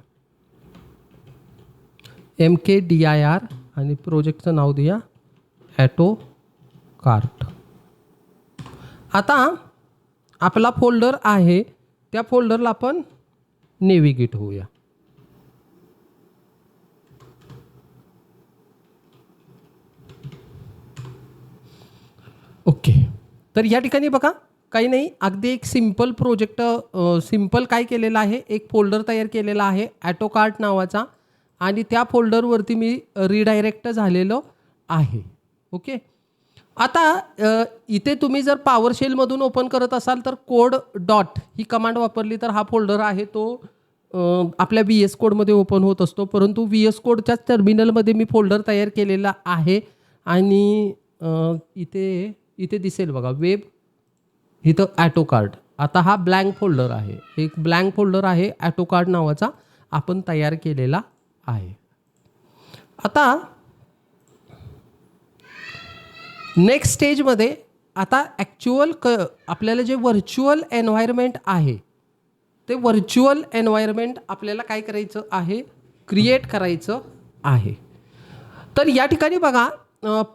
mkdir आणि प्रोजेक्टचं नाव देऊया AutoCAD. आता आपला फोल्डर आहे, त्या फोल्डरला आपण नेव्हिगेट होऊया. ओके. तर या ठिकाणी बघा, काही नाही, अगदी एक सिंपल प्रोजेक्ट, सिंपल काय केलेलं आहे, एक फोल्डर तयार केलेला आहे AutoCAD नावाचा, आणि त्या फोल्डरवरती मी रिडायरेक्ट झालेलो आहे. ओके. आता इथे तुम्ही जर PowerShellमधून ओपन करत असाल तर कोड डॉट ही कमांड वापरली तर हा फोल्डर आहे तो आपल्या VS कोडमध्ये ओपन होत असतो. परंतु VS कोडच्याच टर्मिनलमध्ये मी फोल्डर तयार केलेला आहे. आणि इथे दिसेल बघा वेब, इथं AutoCAD. आता हा ब्लँक फोल्डर आहे, एक ब्लँक फोल्डर आहे AutoCAD नावाचा आपण तयार केलेला आहे. आता नेक्स्ट स्टेजमध्ये आता ॲक्च्युअल आपल्याला जे व्हर्च्युअल एन्व्हायरमेंट आहे, ते व्हर्च्युअल एन्व्हायरमेंट आपल्याला काय करायचं आहे, क्रिएट करायचं आहे. तर या ठिकाणी बघा,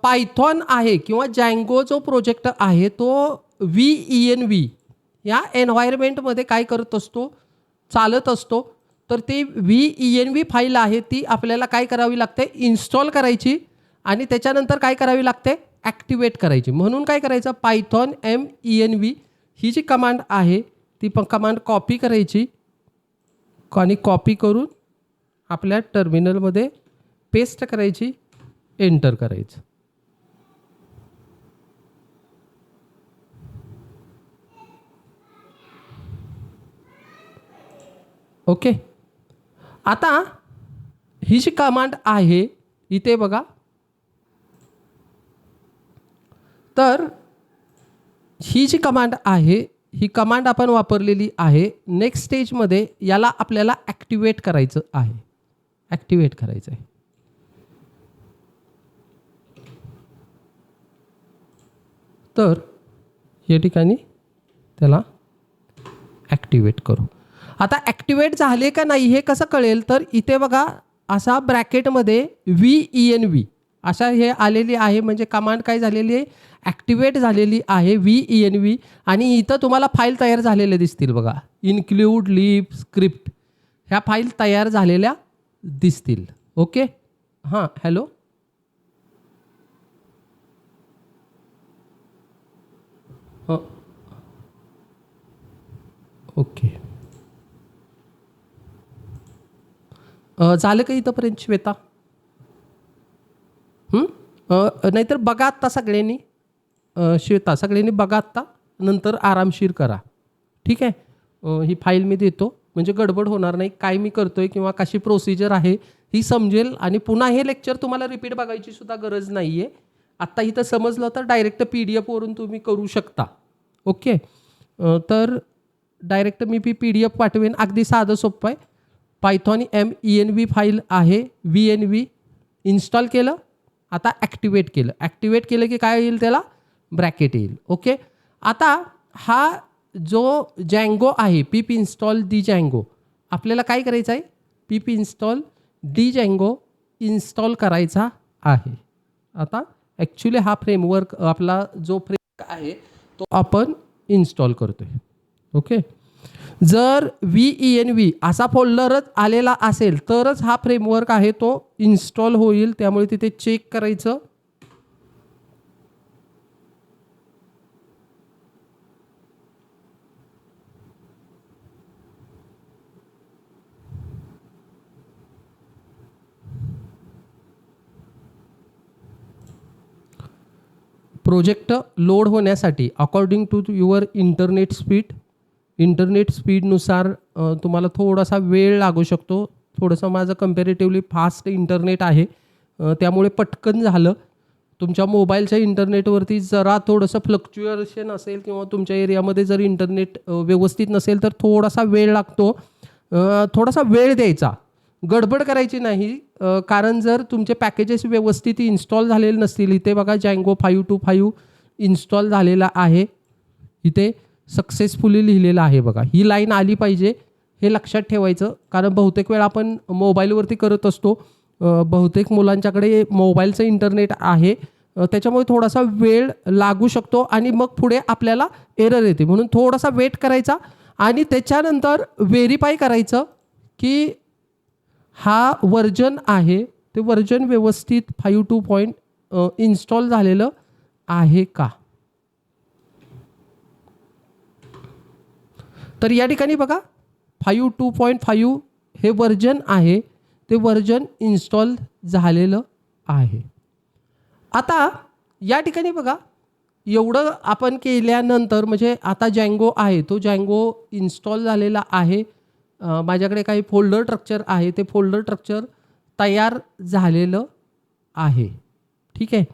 पायथॉन आहे किंवा जँगो जो प्रोजेक्ट आहे तो VENV या एन्व्हायरमेंटमध्ये काय करत असतो, चालत असतो. तर ती VENV फाईल आहे, ती आपल्याला काय करावी लागते, इन्स्टॉल करायची आणि त्याच्यानंतर काय करावी लागते, ॲक्टिवेट करायची. म्हणून काय करायचं, पायथॉन MENV ही जी कमांड आहे ती कमांड कॉपी करायची आणि कॉपी करून आपल्या टर्मिनलमध्ये पेस्ट करायची, एंटर करायचं. ओके. आता ही जी कमांड आहे इथे बघा, तर ही जी कमांड आहे ही कमांड आपण वापरलेली आहे. नेक्स्ट स्टेजमध्ये याला आपल्याला ॲक्टिवेट करायचं आहे, ॲक्टिवेट करायचं आहे. तर या ठिकाणी त्याला ॲक्टिवेट करू. आता ॲक्टिवेट झाले का नाही हे कसं कळेल, तर इथे बघा असा ब्रॅकेटमध्ये VENV अशा हे आलेली आहे, म्हणजे कमांड काय झालेली आहे, ॲक्टिवेट झालेली आहे VENV. आणि इथं तुम्हाला फाईल तयार झालेल्या दिसतील बघा, इन्क्लूड लिब स्क्रिप्ट ह्या फाईल तयार झालेल्या दिसतील. ओके. हां, हॅलो. ओके. झालं का इथंपर्यंत श्वेता? नाहीतर बघा आत्ता सगळ्यांनी, श्वेता सगळ्यांनी बघा आत्ता, नंतर आरामशीर करा. ठीक आहे. ही फाईल मी देतो, म्हणजे गडबड होणार नाही, काय मी करतोय किंवा कशी प्रोसिजर आहे ही समजेल. आणि पुन्हा हे लेक्चर तुम्हाला रिपीट बघायची सुद्धा गरज नाही आहे. आत्ता इथं समजलं तर डायरेक्ट PDF वरून तुम्ही करू शकता. ओके. तर डायरेक्ट मी PDF पाठवेन, अगदी साधं सोपं आहे. पायथॉन MENV फाईल आहे, VNV इन्स्टॉल केलं, आता ॲक्टिवेट केलं. ॲक्टिवेट केलं की काय येईल, त्याला ब्रॅकेट येईल. ओके. आता हा जो जँगो आहे, पिप इन्स्टॉल दी जँगो, आपल्याला काय करायचं आहे, पिप इन्स्टॉल दी जँगो इन्स्टॉल करायचा आहे. आता ॲक्च्युली हा फ्रेमवर्क, आपला जो फ्रेमवर्क आहे तो आपण इन्स्टॉल करतोय. ओके. जर VENV असा फोल्डरच आलेला असेल तरच हा फ्रेमवर्क आहे तो इन्स्टॉल होईल. त्यामुळे तिथे चेक करायचं. प्रोजेक्ट लोड होण्यासाठी अकॉर्डिंग टू युअर इंटरनेट स्पीडनुसार तुम्हाला थोडासा वेळ लागू शकतो. थोडंसं माझं कम्पॅरेटिव्हली फास्ट इंटरनेट आहे, त्यामुळे पटकन झालं. तुमच्या मोबाईलच्या इंटरनेटवरती जरा थोडंसं फ्लक्च्युएशन असेल किंवा तुमच्या एरियामध्ये जर इंटरनेट व्यवस्थित नसेल तर थोडासा वेळ लागतो. थोडासा वेळ द्यायचा, गडबड करायची नाही. कारण जर तुमचे पॅकेजेस व्यवस्थित इन्स्टॉल झालेले नसतील, इथे बघा Django 525 इन्स्टॉल झालेला आहे, इथे सक्सेसफुली लिहिलेलं आहे बघा. ही लाईन आली पाहिजे हे लक्षात ठेवायचं, कारण बहुतेक वेळा आपण मोबाईलवरती करत असतो. बहुतेक मुलांच्याकडे मोबाईलचं इंटरनेट आहे, त्याच्यामुळे थोडासा वेळ लागू शकतो आणि मग पुढे आपल्याला एरर येते. म्हणून थोडासा वेट करायचा आणि त्याच्यानंतर व्हेरीफाय करायचं की हा वर्जन आहे ते वर्जन व्यवस्थित 5.2 इन्स्टॉल झालेलं आहे का. तर या ठिकाणी बघा 5.2.5 हे वर्जन आहे, ते वर्जन इन्स्टॉल झालेलं आहे. आता या ठिकाणी बघा एवढं आपण केल्यानंतर म्हणजे आता Django आहे तो Django इन्स्टॉल झालेला आहे. माझ्याकडे काही फोल्डर स्ट्रक्चर आहे, ते फोल्डर स्ट्रक्चर तयार झालेलं आहे. ठीक आहे.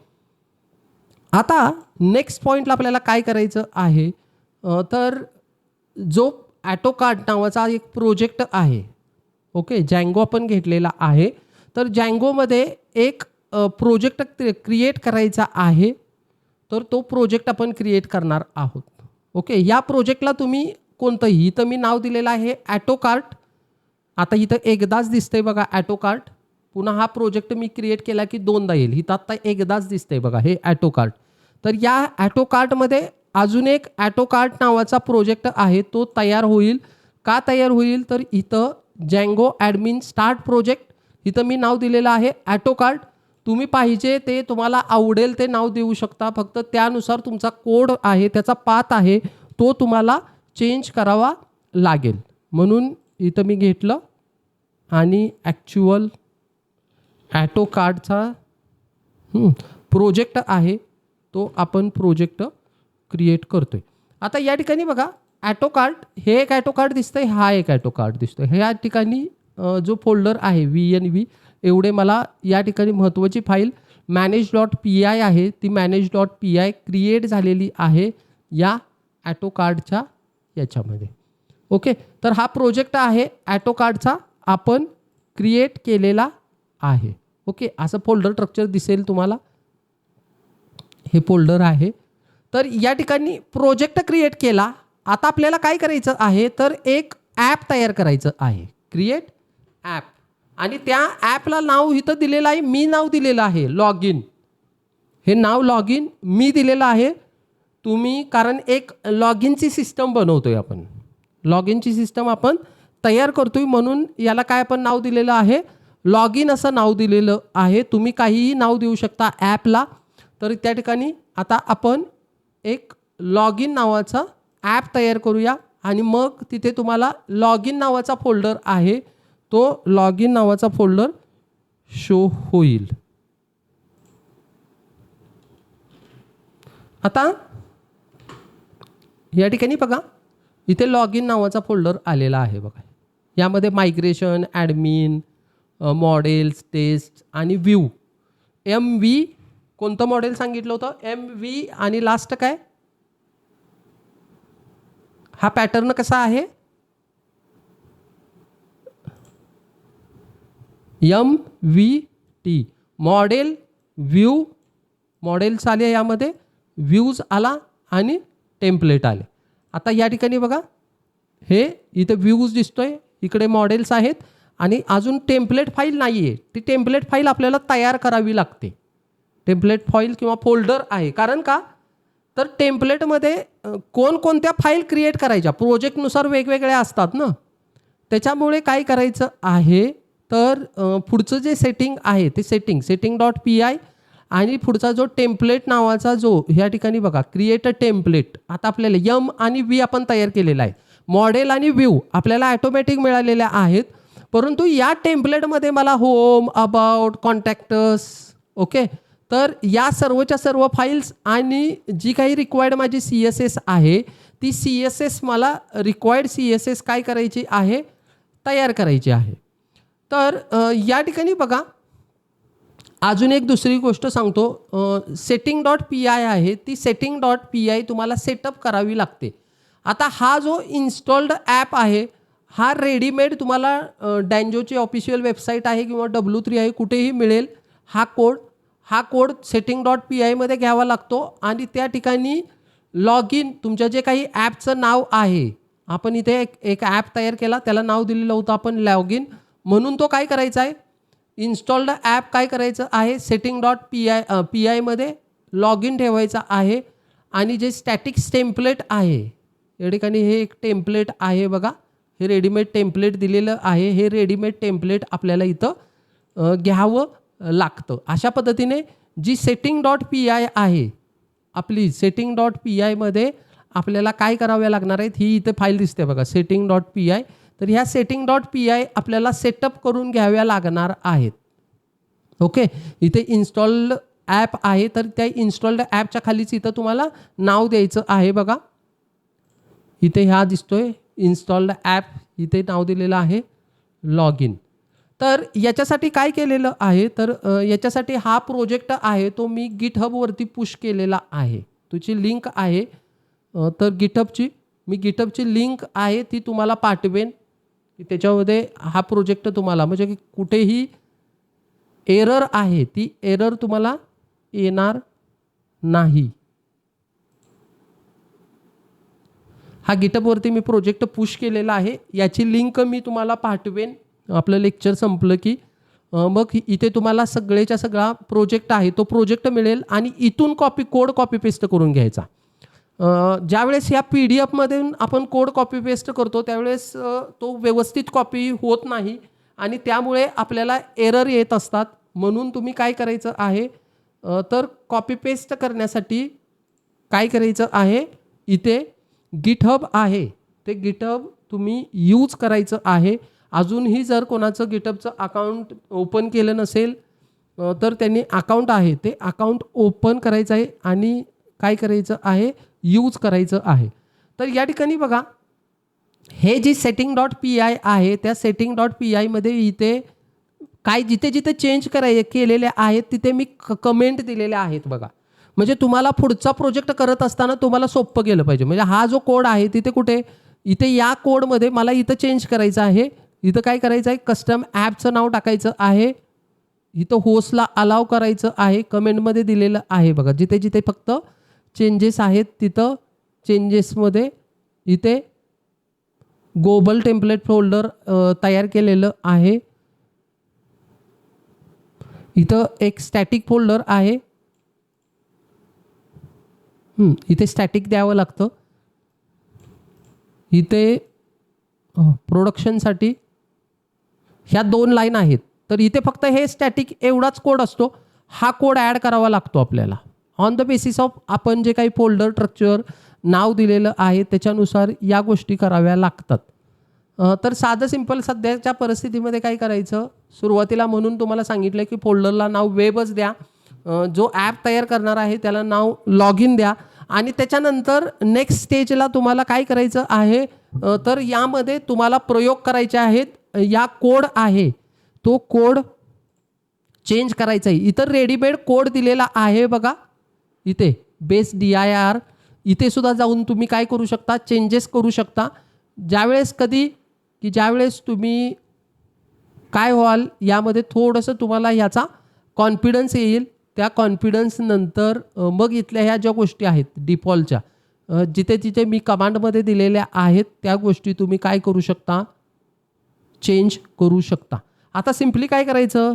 आता नेक्स्ट पॉईंटला आपल्याला काय करायचं आहे, तर जो AutoCAD नावाचा एक प्रोजेक्ट आहे, ओके, Django आपण घेतलेला आहे. तर Djangoमध्ये एक प्रोजेक्ट क्रिएट करायचा आहे, तर तो प्रोजेक्ट आपण क्रिएट करणार आहोत. ओके, या प्रोजेक्टला तुम्ही कोणतंही, इथं मी नाव दिलेलं आहे AutoCAD. आता इथं एकदाच दिसतंय बघा AutoCAD. पुन्हा हा प्रोजेक्ट मी क्रिएट केला की दोनदा येईल, इथं आत्ता एकदाच दिसतंय बघा हे AutoCAD. तर या AutoCADमध्ये अजून एक AutoCAD नावाचा प्रोजेक्ट आहे, तो तयार होईल. का तयार होईल, तर इथं Django ॲडमिन स्टार्ट प्रोजेक्ट, इथं मी नाव दिलेलं आहे AutoCAD. तुम्ही पाहिजे ते तुम्हाला आवडेल ते नाव देऊ शकता, फक्त त्यानुसार तुमचा कोड आहे, त्याचा पाथ आहे, तो तुम्हाला चेंज करावा लागेल. म्हणून इथं मी घेतलं आणि ॲक्च्युअल AutoCADचा प्रोजेक्ट आहे तो आपण प्रोजेक्ट क्रिएट करतोय. आता या ठिकाणी बघा AutoCAD, हे एक AutoCAD दिसतंय, हा एक AutoCAD दिसतोय. ह्या ठिकाणी जो फोल्डर आहे VNV, एवढे मला या ठिकाणी महत्त्वाची फाईल manage.py आहे, ती manage.py क्रिएट झालेली आहे या AutoCADच्या याच्यामध्ये. ओके, तर हा प्रोजेक्ट आहे AutoCADचा, आपण क्रिएट केलेला आहे. ओके, असं फोल्डर स्ट्रक्चर दिसेल तुम्हाला, हे फोल्डर आहे. तर या ठिकाणी प्रोजेक्ट क्रिएट केला. आता आपल्याला काय करायचं आहे, तर एक ॲप तयार करायचं आहे, क्रिएट ॲप. आणि त्या ॲपला नाव इथं दिलेलं आहे, मी नाव दिलेलं आहे लॉग इन. हे नाव लॉग इन मी दिलेलं आहे. तुम्ही, कारण एक लॉग इनची सिस्टम बनवतोय आपण, लॉग इनची सिस्टम आपण तयार करतोय, म्हणून याला काय आपण नाव दिलेलं आहे, लॉग इन असं नाव दिलेलं आहे. तुम्ही काहीही नाव देऊ शकता ॲपला. तर त्या ठिकाणी आता आपण एक लॉग इन नावाचा ॲप तयार करूया आणि मग तिथे तुम्हाला लॉग इन नावाचा फोल्डर आहे, तो लॉग इन नावाचा फोल्डर शो होईल. आता या ठिकाणी बघा इथे लॉग इन नावाचा फोल्डर आलेला आहे बघा. यामध्ये मायग्रेशन, ॲडमिन, मॉडेल्स, टेस्ट आणि व्ह्यू. MV कोणतं मॉडेल सांगितलं होतं, MV आणि लास्ट काय, हा पॅटर्न कसा आहे, MVT. मॉडेल, व्ह्यू, मॉडेल्स आले, यामध्ये व्ह्यूज आला आणि टेम्पलेट आले. आता या ठिकाणी बघा हे इथे व्ह्यूज दिसतोय, इकडे मॉडेल्स आहेत आणि अजून टेम्पलेट फाईल नाही आहे. ती टेम्पलेट फाईल आपल्याला तयार करावी लागते. टेम्पलेट फाईल किंवा फोल्डर आहे, कारण का, तर टेम्पलेटमध्ये कोणकोणत्या फाईल क्रिएट करायच्या प्रोजेक्टनुसार वेगवेगळ्या असतात ना. त्याच्यामुळे काय करायचं आहे, तर पुढचं जे सेटिंग आहे ते setting.py आणि पुढचा जो टेम्पलेट नावाचा जो ह्या ठिकाणी बघा क्रिएट अ टेम्पलेट. आता आपल्याला M आणि V आपण तयार केलेला आहे. मॉडेल आणि व्ह्यू आपल्याला ॲटोमॅटिक मिळालेल्या आहेत, परंतु या टेम्पलेटमध्ये मला होम, अबाउट, कॉन्टॅक्टस, ओके, तर या सर्वच्या सर्व फाईल्स आणि जी काही रिक्वायर्ड माझी CSS आहे ती CSS मला रिक्वायर्ड CSS काय करायची आहे, तयार करायची आहे. तर या ठिकाणी बघा अजून एक दुसरी गोष्ट सांगतो. setting.py आहे ती setting.py तुम्हाला सेटअप करावी लागते. आता हा जो इन्स्टॉल्ड ॲप आहे हा रेडीमेड तुम्हाला डॅन्जोची ऑफिशियल वेबसाईट आहे किंवा W3 आहे कुठेही मिळेल. हा कोड setting.py मध्ये घ्यावा लागतो आणि त्या ठिकाणी लॉग इन तुमच्या जे काही ॲपचं नाव आहे, आपण इथे एक ॲप तयार केला त्याला नाव दिलेलं होतं आपण लॉग इन, म्हणून तो काय करायचा आहे, इन्स्टॉल्ड ॲप काय करायचं आहे setting.py मध्ये लॉग इन ठेवायचा आहे. आणि जे स्टॅटिक्स टेम्पलेट आहे या ठिकाणी हे एक टेम्पलेट आहे बघा, हे रेडीमेड टेम्पलेट दिलेलं आहे. हे रेडीमेड टेम्पलेट आपल्याला इथं घ्यावं लागतं. अशा पद्धतीने जी setting.py आहे आपली setting.py मध्ये आपल्याला काय कराव्या लागणार आहेत, ही इथे फाईल दिसते बघा setting.py. तर ह्या setting.py आपल्याला सेटअप करून घ्याव्या लागणार आहेत. ओके, इथे इन्स्टॉल्ड ॲप आहे तर त्या इन्स्टॉल्ड ॲपच्या खालीच इथं तुम्हाला नाव द्यायचं आहे बघा. इथे ह्या दिसतोय इन्स्टॉल्ड ॲप, इथे नाव दिलेलं आहे लॉग इन. तर याच्यासाठी काय केलेलं आहे तर याच्यासाठी हा प्रोजेक्ट आहे तो मी गिटहबवरती पुश केलेला आहे. तुझी लिंक आहे तर गिटहबची लिंक आहे ती तुम्हाला पाठवेन. त्याच्यामध्ये हा प्रोजेक्ट तुम्हाला म्हणजे कुठेही एरर आहे ती एरर तुम्हाला येणार नाही. हा गिटहबवरती मी प्रोजेक्ट पुश केलेला आहे, याची लिंक मी तुम्हाला पाठवेन आपलं लेक्चर संपलं की. मग इथे तुम्हाला सगळेच्या सगळा प्रोजेक्ट आहे तो प्रोजेक्ट मिळेल आणि इथून कोड कॉपी पेस्ट करून घ्यायचा. ज्यावेळेस ह्या PDF-मधून आपण कोड कॉपी पेस्ट करतो त्यावेळेस तो व्यवस्थित कॉपी होत नाही आणि त्यामुळे आपल्याला एरर येत असतात. म्हणून तुम्ही काय करायचं आहे तर कॉपी पेस्ट करण्यासाठी काय करायचं आहे, इथे गिटहब आहे ते गिटहब तुम्ही यूज करायचं आहे. अजूनही जर कोणाचं गिटहबचं अकाउंट ओपन केलं नसेल तर त्यांनी अकाउंट आहे ते अकाउंट ओपन करायचं आहे आणि काय करायचं आहे, यूज करायचं आहे. तर या ठिकाणी बघा हे जी setting.py आहे त्या setting.py मध्ये इथे काय जिथे जिथे चेंज केलेले आहेत तिथे मी कमेंट दिलेले आहेत बघा. म्हणजे तुम्हाला पुढचा प्रोजेक्ट करत असताना तुम्हाला सोपं गेलं पाहिजे. म्हणजे हा जो कोड आहे तिथे कुठे, इथे या कोडमध्ये मला इथं चेंज करायचं आहे. इथं काय करायचं आहे, कस्टम ॲपचं नाव टाकायचं आहे. इथं होस्टला अलाव करायचं आहे, कमेंटमध्ये दिलेलं आहे बघा. जिथे जिथे फक्त चेंजेस आहेत तिथं चेंजेसमध्ये इथे ग्लोबल टेम्पलेट फोल्डर तयार केलेलं आहे. इथं एक स्टॅटिक फोल्डर आहे, इथे स्टॅटिक द्यावं लागतं. इथे प्रोडक्शनसाठी ह्या 2 लाईन आहेत तर इथे फक्त हे स्टॅटिक एवढाच कोड असतो. हा कोड ॲड करावा लागतो आपल्याला ऑन द बेसिस ऑफ आपण जे काही फोल्डर स्ट्रक्चर नाव दिलेलं आहे त्याच्यानुसार या गोष्टी कराव्या लागतात. तर साधं सिंपल सध्याच्या परिस्थितीमध्ये काय करायचं, सुरुवातीला म्हणून तुम्हाला सांगितलं की फोल्डरला नाव वेबच द्या, जो ॲप तयार करणार आहे त्याला नाव लॉग इन द्या आणि त्याच्यानंतर नेक्स्ट स्टेजला तुम्हाला काय करायचं आहे तर यामध्ये तुम्हाला प्रयोग करायचे आहेत. या कोड आहे तो कोड चेंज करायचा आहे. इतर रेडीमेड कोड दिलेला आहे बघा, इथे बेस dir इथे सुद्धा जाऊन तुम्ही काय करू शकता, चेंजेस करू शकता. ज्यावेळेस तुम्ही काय व्हाल यामध्ये थोडंसं तुम्हाला ह्याचा कॉन्फिडन्स येईल. त्या कॉन्फिडन्स नंतर मग इथल्या ह्या ज्या गोष्टी आहेत डिफॉल्टच्या जिथे जिथे मी कमांडमध्ये दिलेल्या आहेत त्या गोष्टी तुम्ही काय करू शकता, चेंज करू शकता. आता सिम्पली काय करायचं,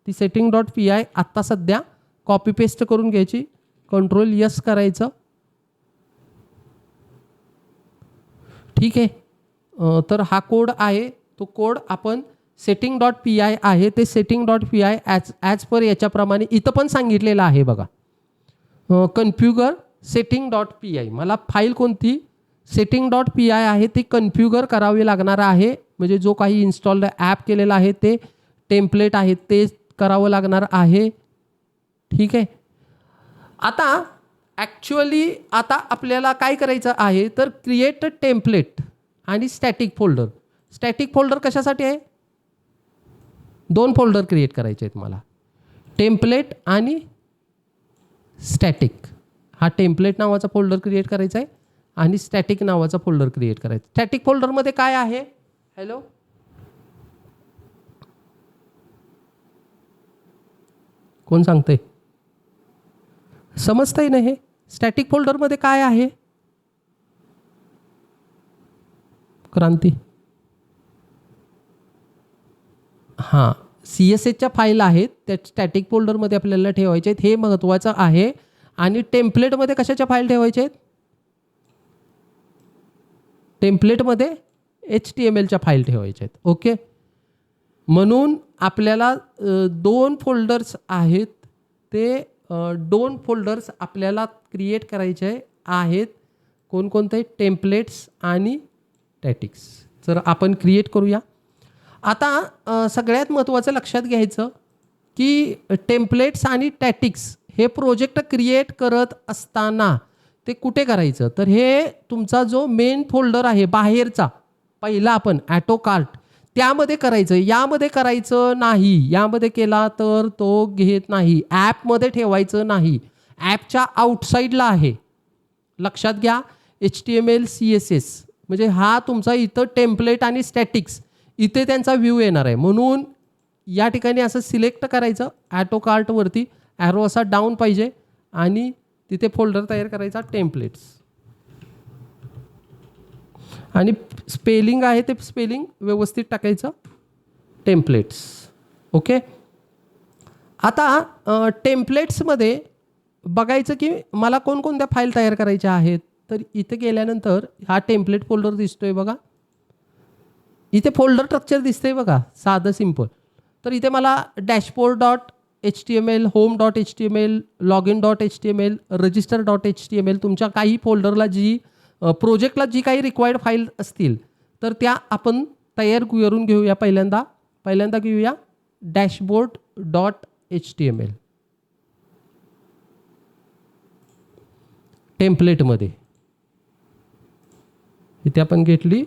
ती setting.py आत्ता सध्या कॉपी पेस्ट करून घ्यायची, Ctrl+S करायचं. ठीक आहे. तर हा कोड आहे तो कोड आपण setting.py आहे ते setting.py ॲज पर याच्याप्रमाणे इथं पण सांगितलेलं आहे बघा, कन्फ्युगर setting.py. मला फाईल कोणती setting.py आहे ती कन्फ्युगर करावी लागणार आहे. म्हणजे जो काही इन्स्टॉल्ड ॲप केलेला आहे ते टेम्पलेट आहे ते करावं लागणार आहे. ठीक आहे. आता ॲक्च्युअली आता आपल्याला काय करायचं आहे तर क्रिएट टेम्पलेट आणि स्टॅटिक फोल्डर. स्टॅटिक फोल्डर कशासाठी आहे? 2 फोल्डर क्रिएट करायचे आहेत मला, टेम्पलेट आणि स्टॅटिक. हा टेम्पलेट नावाचा फोल्डर क्रिएट करायचा आहे आणि स्टॅटिक नावाचा फोल्डर क्रिएट करायचा. स्टॅटिक फोल्डरमध्ये काय आहे? हॅलो, कोण सांगतंय? समजतंय ना हे? स्टॅटिक फोल्डरमध्ये काय आहे? क्रांती, हां, CSSच्या फाईल आहेत त्या स्टॅटिक फोल्डरमध्ये आपल्याला ठेवायचे आहेत, हे महत्त्वाचं आहे. आणि टेम्पलेटमध्ये कशाच्या फाईल ठेवायच्या आहेत? टेम्पलेटमध्ये HTMLच्या फाईल ठेवायच्या आहेत. ओके, म्हणून आपल्याला 2 फोल्डर्स आहेत, ते 2 फोल्डर्स आपल्याला क्रिएट करायचे आहेत. कोणकोणते? टेम्पलेट्स आणि स्टॅटिक्स. तर आपण क्रिएट करूया. आता सगळ्यात महत्त्वाचं लक्षात घ्यायचं की टेम्पलेट्स आणि स्टॅटिक्स हे प्रोजेक्ट क्रिएट करत असताना ते कुठे करायचं? तर हे तुमचा जो मेन फोल्डर आहे बाहेरचा, पहिला आपण ॲटो कार्ट, त्यामध्ये करायचं. यामध्ये करायचं नाही. यामध्ये केला तर तो घेत नाही. ॲपमध्ये ठेवायचं नाही. ॲपच्या आउटसाईडला आहे. लक्षात घ्या. HTML CSS म्हणजे हा तुमचा इथं टेम्पलेट आणि स्टॅटिक्स इथे त्यांचा व्ह्यू येणार आहे. म्हणून या ठिकाणी असं सिलेक्ट करायचं ॲटो कार्टवरती, ॲरो असा डाऊन पाहिजे आणि तिथे फोल्डर तयार करायचा टेम्पलेट्स. आणि स्पेलिंग आहे ते स्पेलिंग व्यवस्थित टाकायचं, टेम्पलेट्स. ओके, आता टेम्पलेट्समध्ये बघायचं की मला कोणकोणत्या फाईल तयार करायच्या आहेत. तर इथे गेल्यानंतर हा टेम्पलेट फोल्डर दिसतोय बघा, इथे फोल्डर स्ट्रक्चर दिसतंय बघा, साधं सिंपल. तर इथे मला dashboard.html, home.html, login.html, register.html तुमच्या काही फोल्डरला जी प्रोजेक्टला जी काही रिक्वायर्ड फाईल असतील तर त्या आपण तयार करून घेऊया. पहिल्यांदा घेऊया dashboard.html टेम्पलेटमध्ये. इथे आपण घेतली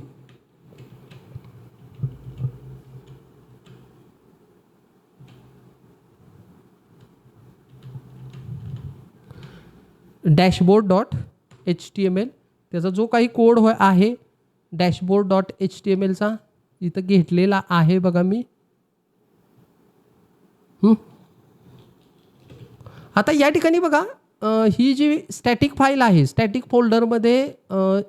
dashboard.html. त्याचा जो काही कोड आहे dashboard.htmlचा इथं घेतलेला आहे बघा मी. आता या ठिकाणी बघा, ही जी स्टॅटिक फाईल आहे, स्टॅटिक फोल्डरमध्ये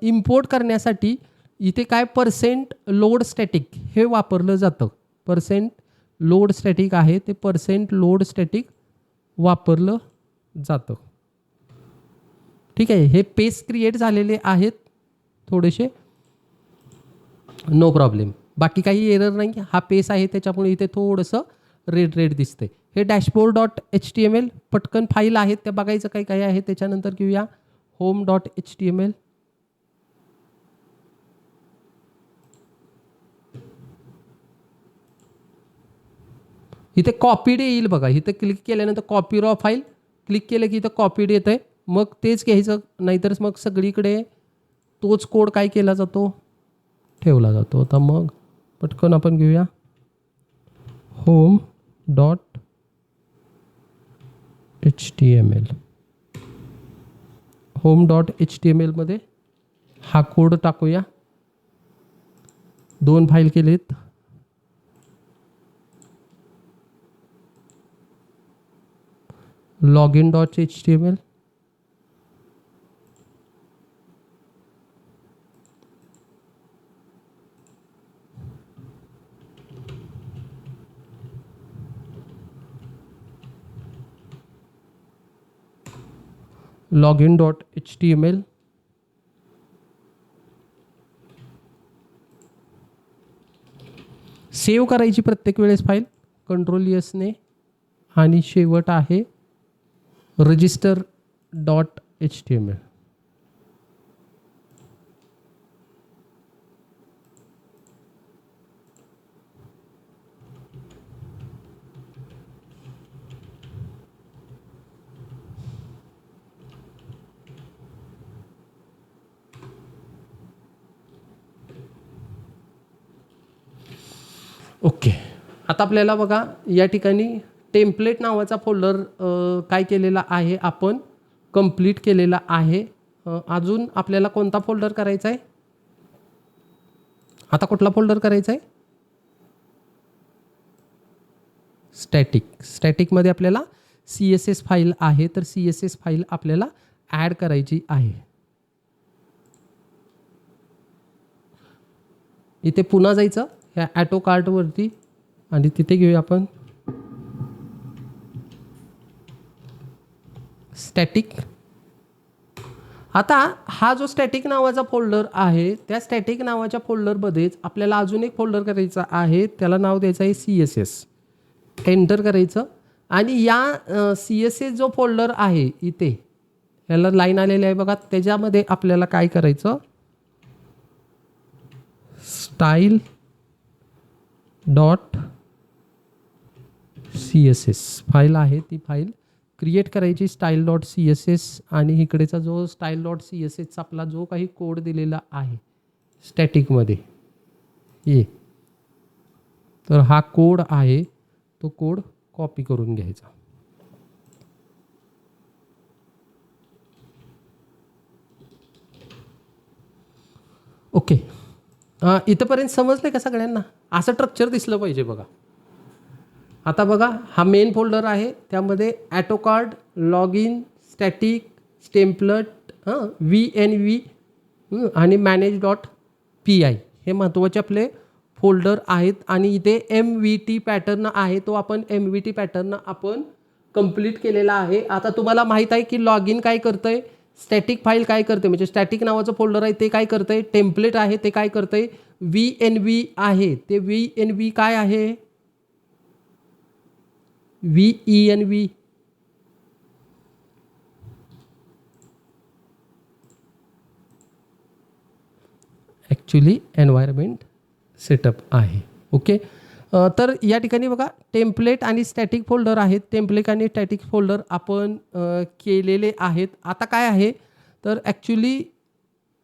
इम्पोर्ट करण्यासाठी इथे काय %लोड स्टॅटिक हे वापरलं जातं. %लोड स्टॅटिक आहे ते %लोड स्टॅटिक वापरलं जातं. ठीक आहे, हे पेज क्रिएट झालेले आहेत थोडेसे, नो प्रॉब्लेम. बाकी काही एरर नाही. हा पेज आहे त्याच्यामुळे इथे थोडंसं रेड दिसतंय. हे dashboard.html पटकन फाईल आहेत त्या बघायचं काय काय आहे. त्याच्यानंतर घेऊया home.html. इथे कॉपीड येईल बघा, इथे क्लिक केल्यानंतर कॉपी रॉ फाईल क्लिक केलं की इथं कॉपीड येतं आहे. मग तेच घ्यायचं, नाहीतर मग सगळीकडे तोच कोड काय केला जातो, ठेवला जातो. आता मग पटकन आपण घेऊया home.html. home.html मध्ये हा कोड टाकूया. 2 फाईल केलेत. login.html, login.html. सेव्ह करायची प्रत्येक वेळेस फाईल Ctrl+S ने. आणि शेवट आहे register.html. आता आपल्याला बघा या ठिकाणी टेम्पलेट नावाचा फोल्डर काय केलेला आहे आपण कंप्लीट केलेला आहे. अजून आपल्याला कोणता फोल्डर करायचा आहे? आता कुठला फोल्डर करायचा आहे? स्टॅटिकमध्ये आपल्याला CSS फाईल आहे, तर CSS फाईल आपल्याला ॲड करायची आहे. इथे पुन्हा जायचं ह्या ॲटो कार्टवरती आणि तिथे घेऊया आपण स्टॅटिक. आता हा जो स्टॅटिक नावाचा फोल्डर आहे त्या स्टॅटिक नावाच्या फोल्डरमध्येच आपल्याला अजून एक फोल्डर करायचा आहे, त्याला नाव द्यायचं आहे CSS. एंटर करायचं आणि या CSS जो फोल्डर आहे इथे याला लाईन आलेली आहे बघा, त्याच्यामध्ये आपल्याला काय करायचं, स्टाईल डॉट CSS फाईल आहे ती फाईल क्रिएट करायची स्टाईल डॉट CSS आणि इकडेचा जो स्टाईल डॉट CSSचा आपला जो काही कोड दिलेला आहे स्टॅटिकमध्ये ये, तर हा कोड आहे तो कोड कॉपी करून घ्यायचा. ओके, इथंपर्यंत समजलं का सगळ्यांना? असं स्ट्रक्चर दिसलं पाहिजे बघा. आता बघा हा मेन फोल्डर आहे, त्यामध्ये auto card, log in, static, template, VNV आणि मॅनेज डॉट PI हे महत्त्वाचे आपले फोल्डर आहेत. आणि इथे MVT पॅटर्न आहे, तो आपण MVT पॅटर्न आपण कंप्लीट केलेला आहे. आता तुम्हाला माहीत आहे की लॉग इन काय करतं आहे, स्टॅटिक फाईल काय करते, म्हणजे स्टॅटिक नावाचं फोल्डर आहे ते काय करतं आहे, टेम्पलेट आहे ते काय करतं आहे, VNV आहे ते VNV काय आहे, VENV ॲक्च्युली एन्व्हायरमेंट सेटअप आहे. ओके, तर या ठिकाणी बघा टेम्पलेट आणि स्टॅटिक फोल्डर आहेत, टेम्पलेट आणि स्टॅटिक फोल्डर आपण केलेले आहेत. आता काय आहे तर ॲक्च्युली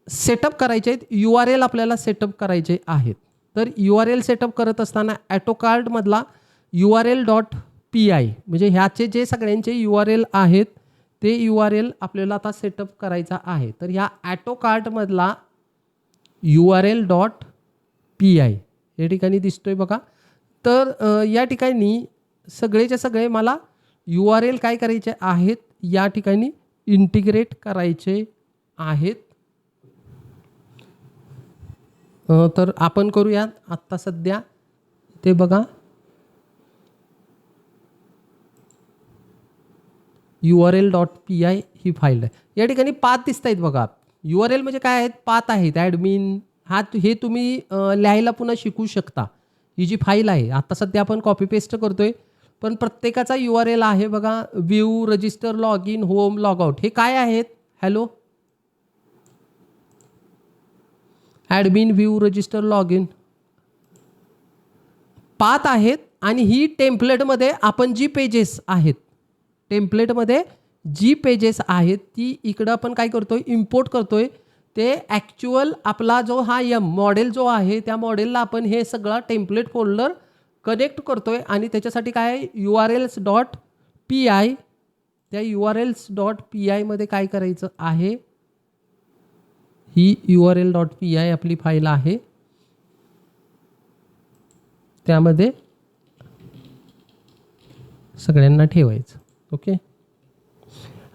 सेटअप करायचे आहेत, URL आपल्याला सेटअप करायचे आहेत. तर URL सेटअप करत असताना ॲटो कार्डमधला URL डॉट PI म्हणजे ह्याचे जे सगळ्यांचे URL आहेत ते URL आपल्याला आता सेटअप करायचा आहे. तर ह्या ॲटो कार्टमधला URL डॉट PI या ठिकाणी दिसतोय बघा. तर या ठिकाणी सगळेचे सगळे मला URL काय करायचे आहेत, या ठिकाणी इंटिग्रेट करायचे आहेत. तर आपण करूया आत्ता सध्या ते बघा URL डॉट PI ही फाईल आहे. या ठिकाणी पाथ दिसत आहेत बघा. URL म्हणजे काय आहेत, पाथ आहेत, ॲडमिन हे तुम्ही लिहायला पुन्हा शिकू शकता. ही जी फाईल आहे आता सध्या आपण कॉपी पेस्ट करतोय, पण प्रत्येकाचा URL आहे बघा. View, register, log in, home, log out हे काय आहेत, hello, admin, view, register, log in path आहेत. आणि ही टेम्पलेटमध्ये आपण जी पेजेस आहेत, टेम्पलेटमध्ये जी पेजेस आहेत ती इकडं आपण काय करतोय, इम्पोर्ट करतोय. ते ॲक्च्युअल आपला जो हा मॉडेल जो आहे त्या मॉडेलला आपण हे सगळा टेम्पलेट फोल्डर कनेक्ट करतोय आणि त्याच्यासाठी काय URLs डॉट PI, त्या URLs डॉट PI मध्ये काय करायचं आहे, ही URL डॉट PI आपली फाईल आहे, त्यामध्ये सगळ्यांना ठेवायचं. ओके,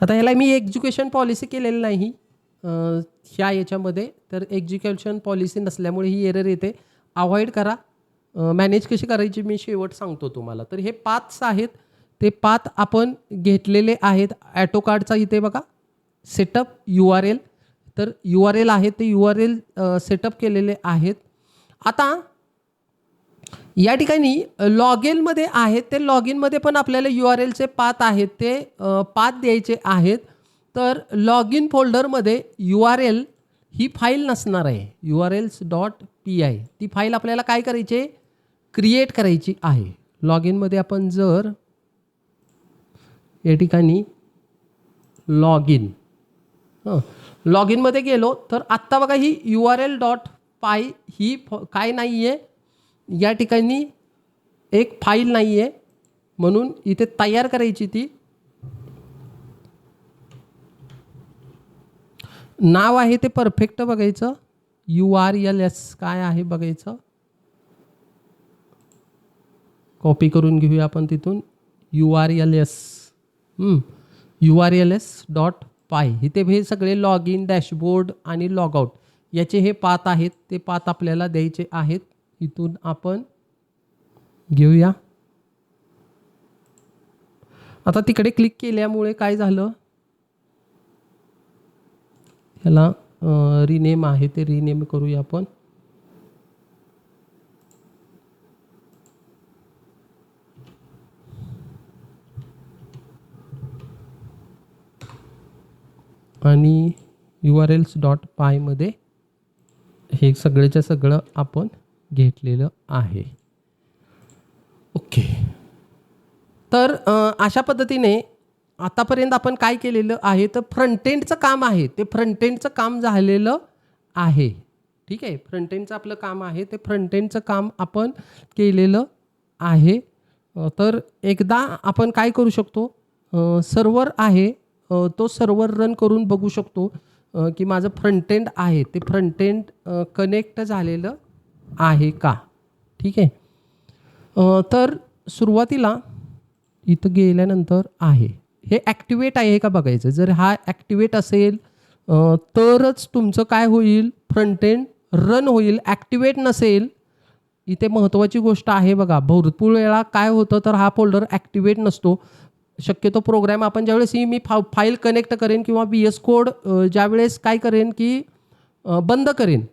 आता ह्याला मी एक्झिक्युशन पॉलिसी केलेली नाही ह्या याच्यामध्ये, तर एक्झिक्युशन पॉलिसी नसल्यामुळे ही एरर येते, अवॉइड करा. मॅनेज कशी करायची मी शेवट सांगतो तुम्हाला. तर हे पाथ्स आहेत, ते पाथ आपण घेतलेले आहेत. ॲटो कार्डचा इथे बघा सेटअप URL, तर URL आहे ते URL सेटअप केलेले आहेत. आता या ठिकाणी लॉग इनमध्ये आहेत, ते लॉग इनमध्ये पण आपल्याला URLचे पाथ आहेत ते पाथ द्यायचे आहेत. तर लॉग इन फोल्डरमध्ये URL ही फाईल नसणार आहे, URLs डॉट PI ती फाईल आपल्याला काय करायची, क्रिएट करायची आहे. लॉग इनमध्ये आपण जर या ठिकाणी लॉग इनमध्ये गेलो तर आत्ता बघा ही URL डॉट PI ही काय नाही आहे, या ठिकाणी एक फाईल नाही आहे म्हणून इथे तयार करायची ती. नाव आहे ते परफेक्ट बघायचं. URLs काय आहे बघायचं. कॉपी करून घेऊया आपण तिथून. urls.py इथे हे सगळे लॉग इन, डॅशबोर्ड आणि लॉग आउट याचे हे पाथ आहेत. ते पाथ आपल्याला द्यायचे आहेत. इथून आपण घेऊया. आता तिकडे क्लिक केल्यामुळे काय झालं, ह्याला रिनेम आहे ते रिनेम करूया आपण. आणि urls.py मध्ये हे सगळेच्या सगळं आपण घेतलेलं आहे. ओके. तर अशा पद्धतीने आतापर्यंत आपण काय केलेलं आहे, तर फ्रंट एंडचं काम आहे ते फ्रंट एंडचं काम झालेलं आहे. ठीक आहे, फ्रंट एंडचं आपलं काम आहे ते फ्रंट एंडचं काम आपण केलेलं आहे. तर एकदा आपण काय करू शकतो, सर्व्हर आहे तो सर्व्हर रन करून बघू शकतो की माझं फ्रंट एंड आहे ते फ्रंट एंड कनेक्ट झालेलं आहे का. ठीक आहे. तर सुरुवातीला इथं गेल्यानंतर आहे हे ॲक्टिवेट आहे का बघायचं. जर हा ॲक्टिवेट असेल तरच तुमचं काय होईल, फ्रंट एंड रन होईल. ॲक्टिवेट नसेल, इथे महत्त्वाची गोष्ट आहे बघा, भरपूर वेळा काय होतं तर हा फोल्डर ॲक्टिवेट नसतो. शक्यतो प्रोग्राम आपण ज्यावेळेस मी फाईल कनेक्ट करेन किंवा VS कोड ज्यावेळेस काय करेन की बंद करेन,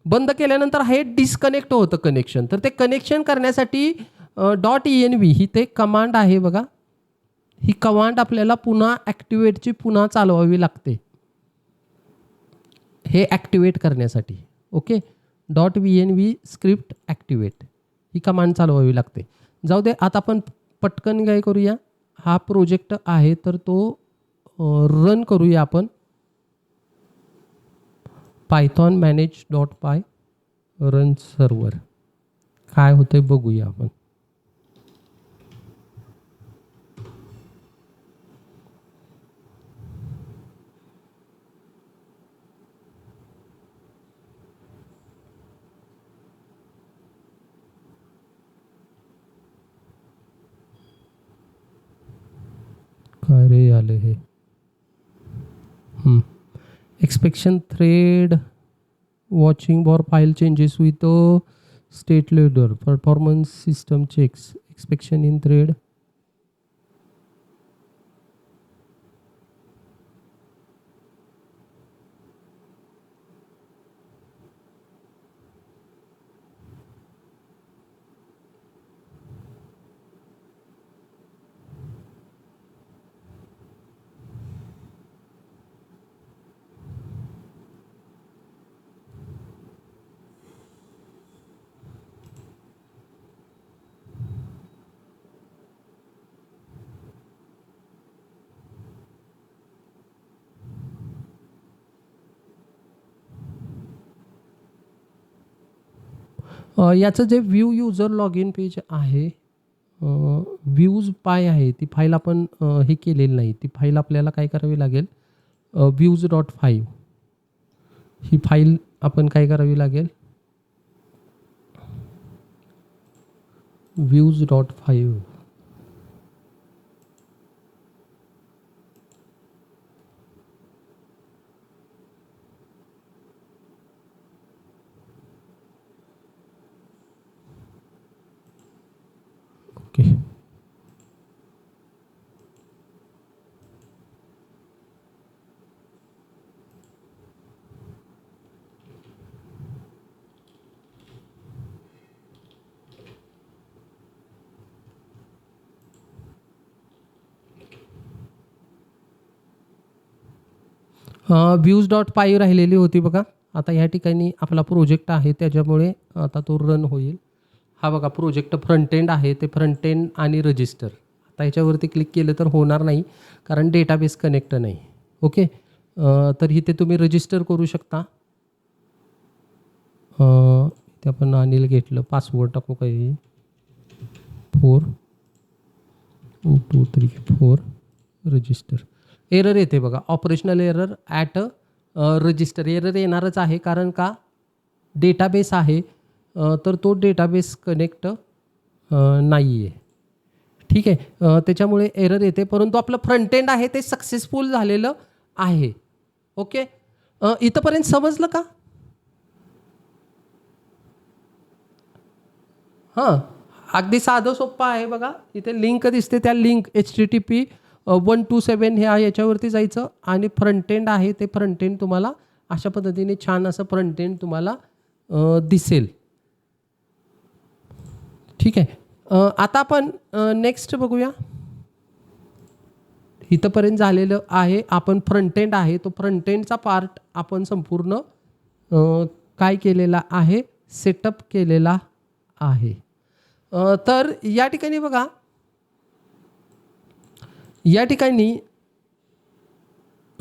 बंद केल्यानंतर हे डिस्कनेक्ट होतं कनेक्शन. तर ते कनेक्शन करण्यासाठी .env ही ते कमांड आहे बघा, ही कमांड आपल्याला पुन्हा ॲक्टिवेटची पुन्हा चालवावी लागते हे ॲक्टिवेट करण्यासाठी. ओके. .env स्क्रिप्ट ॲक्टिवेट ही कमांड चालवावी लागते. जाऊ दे, आता आपण पटकन काय करूया, हा प्रोजेक्ट आहे तर तो रन करूया आपण. python manage.py रन सर्व्हर काय होतंय बघूया आपण. काय रे आले हे. Expectation thread watching for file changes with state loader performance system checks expectation in thread. याचं जे view user log in page आहे, व्ह्यूज पाय आहे, ती फाईल आपण हे केलेली नाही. ती फाईल आपल्याला काय करावी लागेल, views.5 ही फाईल आपण काय करावी लागेल, views.5. ओके. views.py राहिलेली होती बघा. आता ह्या ठिकाणी आपला प्रोजेक्ट आहे त्याच्यामुळे आता तो रन होईल. हा बघा प्रोजेक्ट फ्रंट एंड आहे ते फ्रंट एंड आणि रजिस्टर. आता याच्यावरती क्लिक केलं तर होणार नाही कारण डेटाबेस कनेक्ट नाही. ओके. तर इथे तुम्ही रजिस्टर करू शकता. इथे आपण अनिल घेतलं, पासवर्ड टाकू काही. 4 2 3 4 रजिस्टर. एरर येते बघा, operational error at register. Error येणारच आहे, कारण का डेटाबेस आहे, तर तो डेटाबेस कनेक्ट नाही आहे. ठीक आहे, त्याच्यामुळे एरर येते, परंतु आपलं फ्रंट एंड आहे ते सक्सेसफुल झालेलं आहे. ओके, इथंपर्यंत समजलं का? हां, अगदी साधं सोप्पं आहे बघा. इथे लिंक दिसते, त्या लिंक HTTP 127 ह्या याच्यावरती जायचं आणि फ्रंट एंड आहे ते फ्रंट एंड तुम्हाला अशा पद्धतीने छान असं फ्रंट एंड तुम्हाला दिसेल. ठीक आहे, आता आपण नेक्स्ट बघूया. इथंपर्यंत झालेलं आहे. आपण फ्रंट एंड आहे तो फ्रंट एंडचा पार्ट आपण संपूर्ण काय केलेला आहे, सेटअप केलेला आहे. तर या ठिकाणी बघा, या ठिकाणी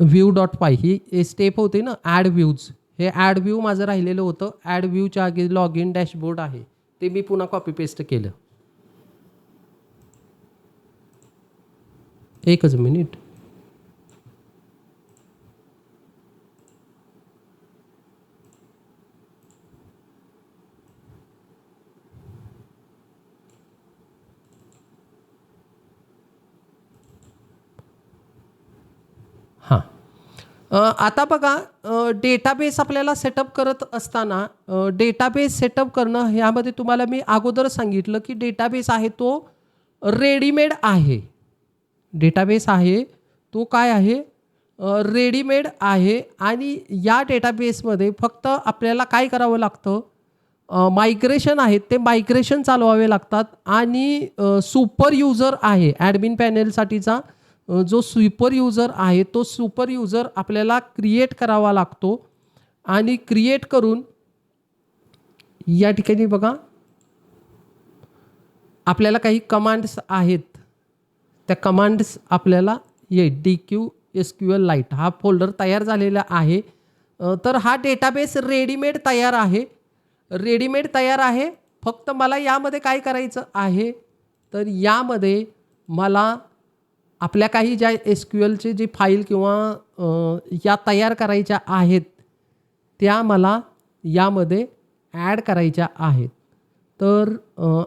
view.py ही स्टेप होते ना, ॲड व्ह्यूज. हे ॲड व्ह्यू माझं राहिलेलं होतं. ॲड व्ह्यूच्या आधी लॉग इन डॅशबोर्ड आहे, ते मी पुन्हा कॉपी पेस्ट केलं. एकच मिनिट. हां, आता बघा, डेटाबेस आपल्याला सेटअप करत असताना डेटाबेस सेटअप करणं ह्यामध्ये तुम्हाला मी अगोदर सांगितलं की डेटाबेस आहे तो रेडीमेड आहे. डेटाबेस आहे तो काय आहे, रेडीमेड आहे. आणि या डेटाबेसमध्ये फक्त आपल्याला काय करावं लागतं, मायग्रेशन आहेत ते मायग्रेशन चालवावे लागतात. आणि सुपर युजर आहे ॲडमिन पॅनेलसाठीचा, जो सुपर युजर आहे तो सुपर युजर आपल्याला क्रिएट करावा लागतो. आणि क्रिएट करून या ठिकाणी बघा, आपल्याला काही कमांड्स आहेत, त्या कमांड्स आपल्याला DQ SQLite हा फोल्डर तयार झालेला आहे. तर हा डेटाबेस रेडीमेड तयार आहे, रेडीमेड तयार आहे. फक्त मला यामध्ये काय करायचं आहे, तर यामध्ये मला आपल्या काही ज्या SQLचे जे फाईल किंवा या तयार करायच्या आहेत त्या मला यामध्ये ॲड करायच्या आहेत. तर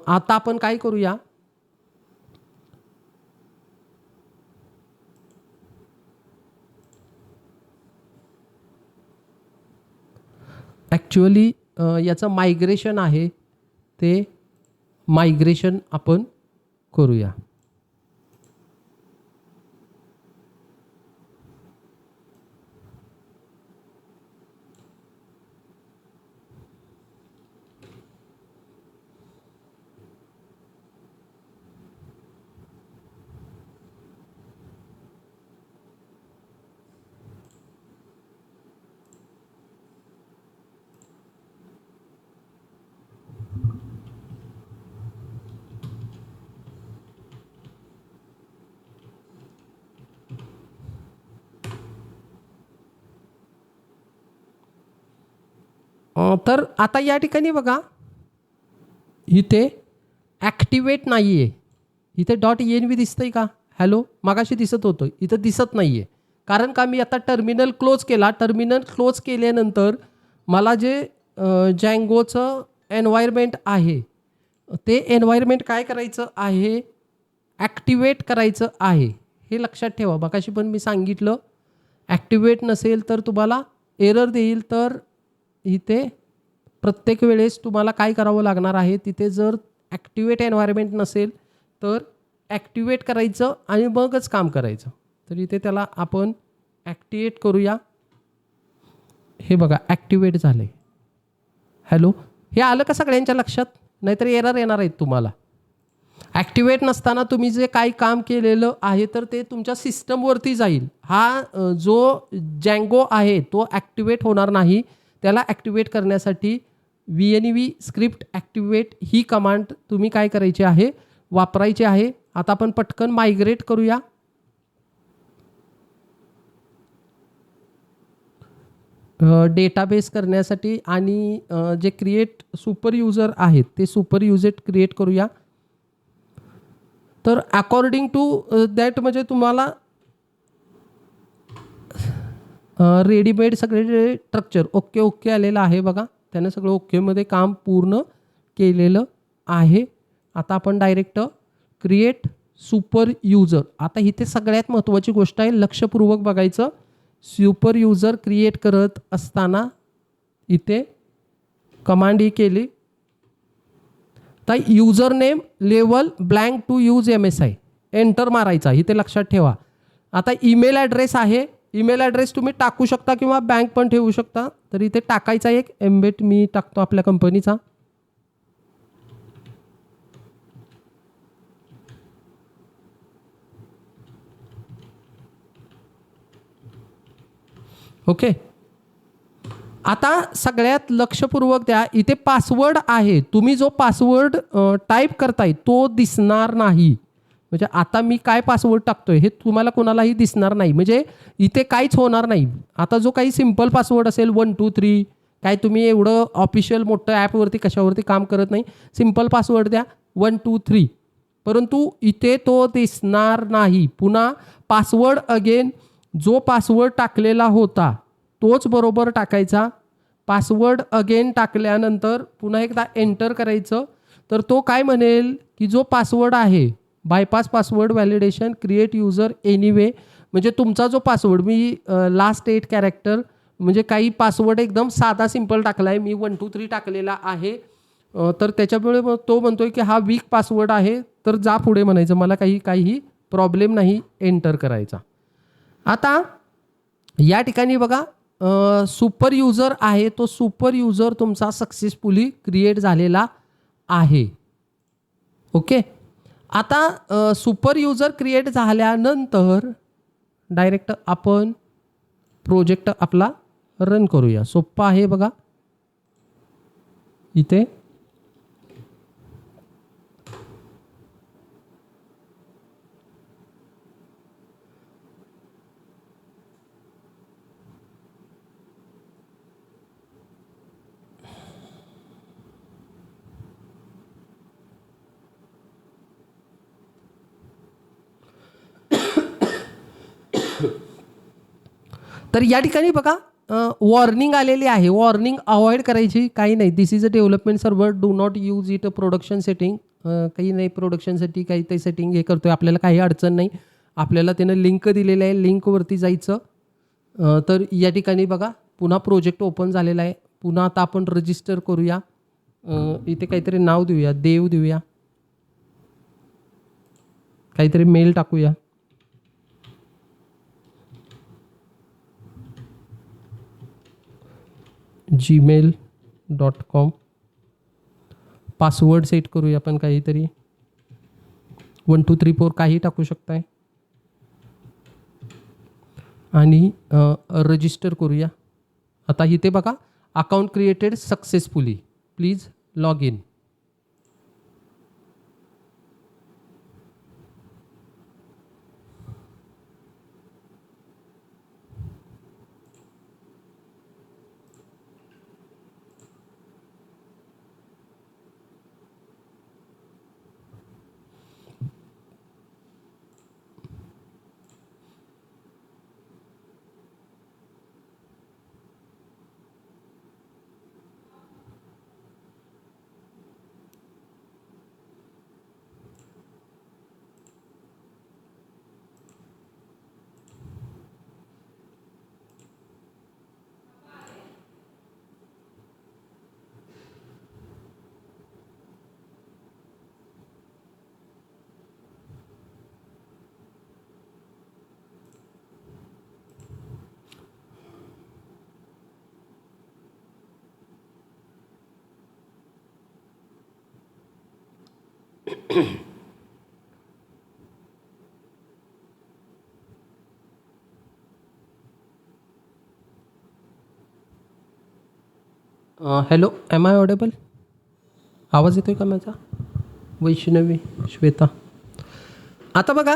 आता आपण काय करूया, ॲक्च्युअली याचं मायग्रेशन आहे ते मायग्रेशन आपण करूया. तर आता या ठिकाणी बघा, इथे ॲक्टिवेट नाही आहे. इथे .env दिसतंय का? हॅलो, मागाशी दिसत होतं, इथं दिसत नाही आहे. कारण का, मी आता टर्मिनल क्लोज केला. टर्मिनल क्लोज केल्यानंतर मला जे जँगोचं एन्व्हायरमेंट आहे ते एन्व्हायरमेंट काय करायचं आहे, ॲक्टिवेट करायचं आहे. हे लक्षात ठेवा. मागाशी पण मी सांगितलं, ॲक्टिवेट नसेल तर तुम्हाला एरर देईल. तर इथे प्रत्येक वेळेस तुम्हाला काय करावं लागणार आहे, तिथे जर ॲक्टिवेट एन्व्हायरमेंट नसेल तर ॲक्टिवेट करायचं आणि मगच काम करायचं. तर इथे त्याला आपण ॲक्टिवेट करूया. हे बघा, ॲक्टिवेट झालं. हॅलो, हे आलं का सगळ्यांच्या लक्षात? नाहीतर एरर येणार आहेत तुम्हाला. ॲक्टिवेट नसताना तुम्ही जे काही काम केलेलं आहे तर ते तुमच्या सिस्टमवरती जाईल. हा जो जँगो आहे तो ॲक्टिवेट होणार नाही. त्याला ॲक्टिवेट करण्यासाठी VNV स्क्रिप्ट ॲक्टिवेट ही कमांड तुम्ही काय करायची आहे, वापरायची आहे. आता आपण पटकन मायग्रेट करूया. डेटाबेस करण्यासाठी आणि जे क्रिएट सुपर युजर आहेत ते सुपर युजर क्रिएट करूया. तर अकॉर्डिंग टू दॅट म्हणजे तुम्हाला रेडीमेड सगळे स्ट्रक्चर ओके ओके आलेलं आहे बघा. त्यानं सगळं ओकेमध्ये काम पूर्ण केलेलं आहे. आता आपण डायरेक्ट क्रिएट सुपर युजर. आता इथे सगळ्यात महत्त्वाची गोष्ट आहे, लक्षपूर्वक बघायचं. सुपर युजर क्रिएट करत असताना इथे कमांड ही केली तर user name level blank to use MSI enter मारायचा, इथे लक्षात ठेवा. आता ईमेल ॲड्रेस आहे, ईमेल ॲड्रेस तुम्ही टाकू शकता किंवा बँक पण ठेवू शकता. तर इथे टाकायचा एक एम्बेट मी टाकतो आपल्या कंपनीचा. ओके. आता सगळ्यात लक्षपूर्वक द्या, इथे पासवर्ड आहे. तुम्ही जो पासवर्ड टाईप करताय तो दिसणार नाही. म्हणजे आता मी काय पासवर्ड टाकतोय हे तुम्हाला कोणालाही दिसणार नाही, म्हणजे इथे काहीच होणार नाही. आता जो काही सिम्पल पासवर्ड असेल 1 2 3, काय तुम्ही एवढं ऑफिशियल मोठं ॲपवरती कशावरती काम करत नाही, सिम्पल पासवर्ड द्या 1 2 3. परंतु इथे तो दिसणार नाही. पुन्हा पासवर्ड अगेन जो पासवर्ड टाकलेला होता तोच बरोबर टाकायचा. पासवर्ड अगेन टाकल्यानंतर पुन्हा एकदा एंटर करायचं. तर तो काय म्हणेल की जो पासवर्ड आहे bypass password validation create user anyway, म्हणजे तुमचा जो पासवर्ड मी लास्ट 8 कॅरेक्टर म्हणजे काही पासवर्ड एकदम साधा सिंपल टाकला आहे, मी 1 2 3 टाकलेला आहे. तर त्याच्यामुळे तो म्हणतोय की हा वीक पासवर्ड आहे, तर जा पुढे म्हणायचं, मला काही प्रॉब्लेम नाही एंटर करायचा. आता या ठिकाणी बघा सुपर युजर आहे, तो सुपर युजर तुमचा सक्सेसफुली क्रिएट झालेला आहे. ओके. आता सुपर युजर क्रिएट झाल्यानंतर डायरेक्ट आपण प्रोजेक्ट आपला रन करूया. सोप्पा आहे बघा. इथे तर या ठिकाणी बघा वॉर्निंग आलेली आहे. वॉर्निंग अवॉइड करायची काही नाही. This is a development server, do not use it a production setting. काही नाही प्रोडक्शनसाठी काही ते सेटिंग हे करतोय, आपल्याला काही अडचण नाही. आपल्याला त्यानं लिंक दिलेलं आहे, लिंकवरती जायचं. तर या ठिकाणी बघा पुन्हा प्रोजेक्ट ओपन झालेला आहे. पुन्हा आता आपण रजिस्टर करूया. इथे काहीतरी नाव देऊया, देव देऊया, काहीतरी मेल टाकूया. gmail.com. पासवर्ड सेट करूया आपण काहीतरी 1 2 3 4 काही टाकू शकताय आणि रजिस्टर करूया. आता इथे बघा account created successfully, please log in. Hello, am I audible? आवाज येतोय का माझा? वैष्णवी, श्वेता. आता बघा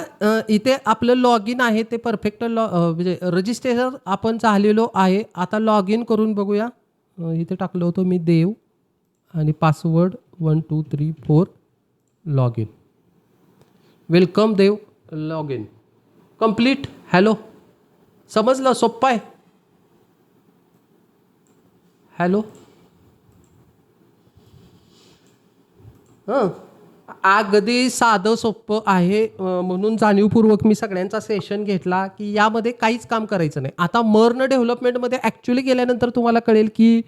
इथे आपलं लॉग इन आहे ते परफेक्ट म्हणजे रजिस्ट्रेशन आपण झालेलो आहे. आता लॉग इन करून बघूया. इथे टाकलं होतं मी देव आणि password 1 2 3 4 log in. Welcome Dev. Log in complete. Hello, समजलं? सोप्पा आहे. हॅलो, हां, अगदी साधं सोप्पं आहे. म्हणून जाणीवपूर्वक मी सगळ्यांचा सेशन घेतला की यामध्ये काहीच काम करायचं नाही. आता मर्न डेव्हलपमेंटमध्ये ॲक्च्युली गेल्यानंतर तुम्हाला कळेल की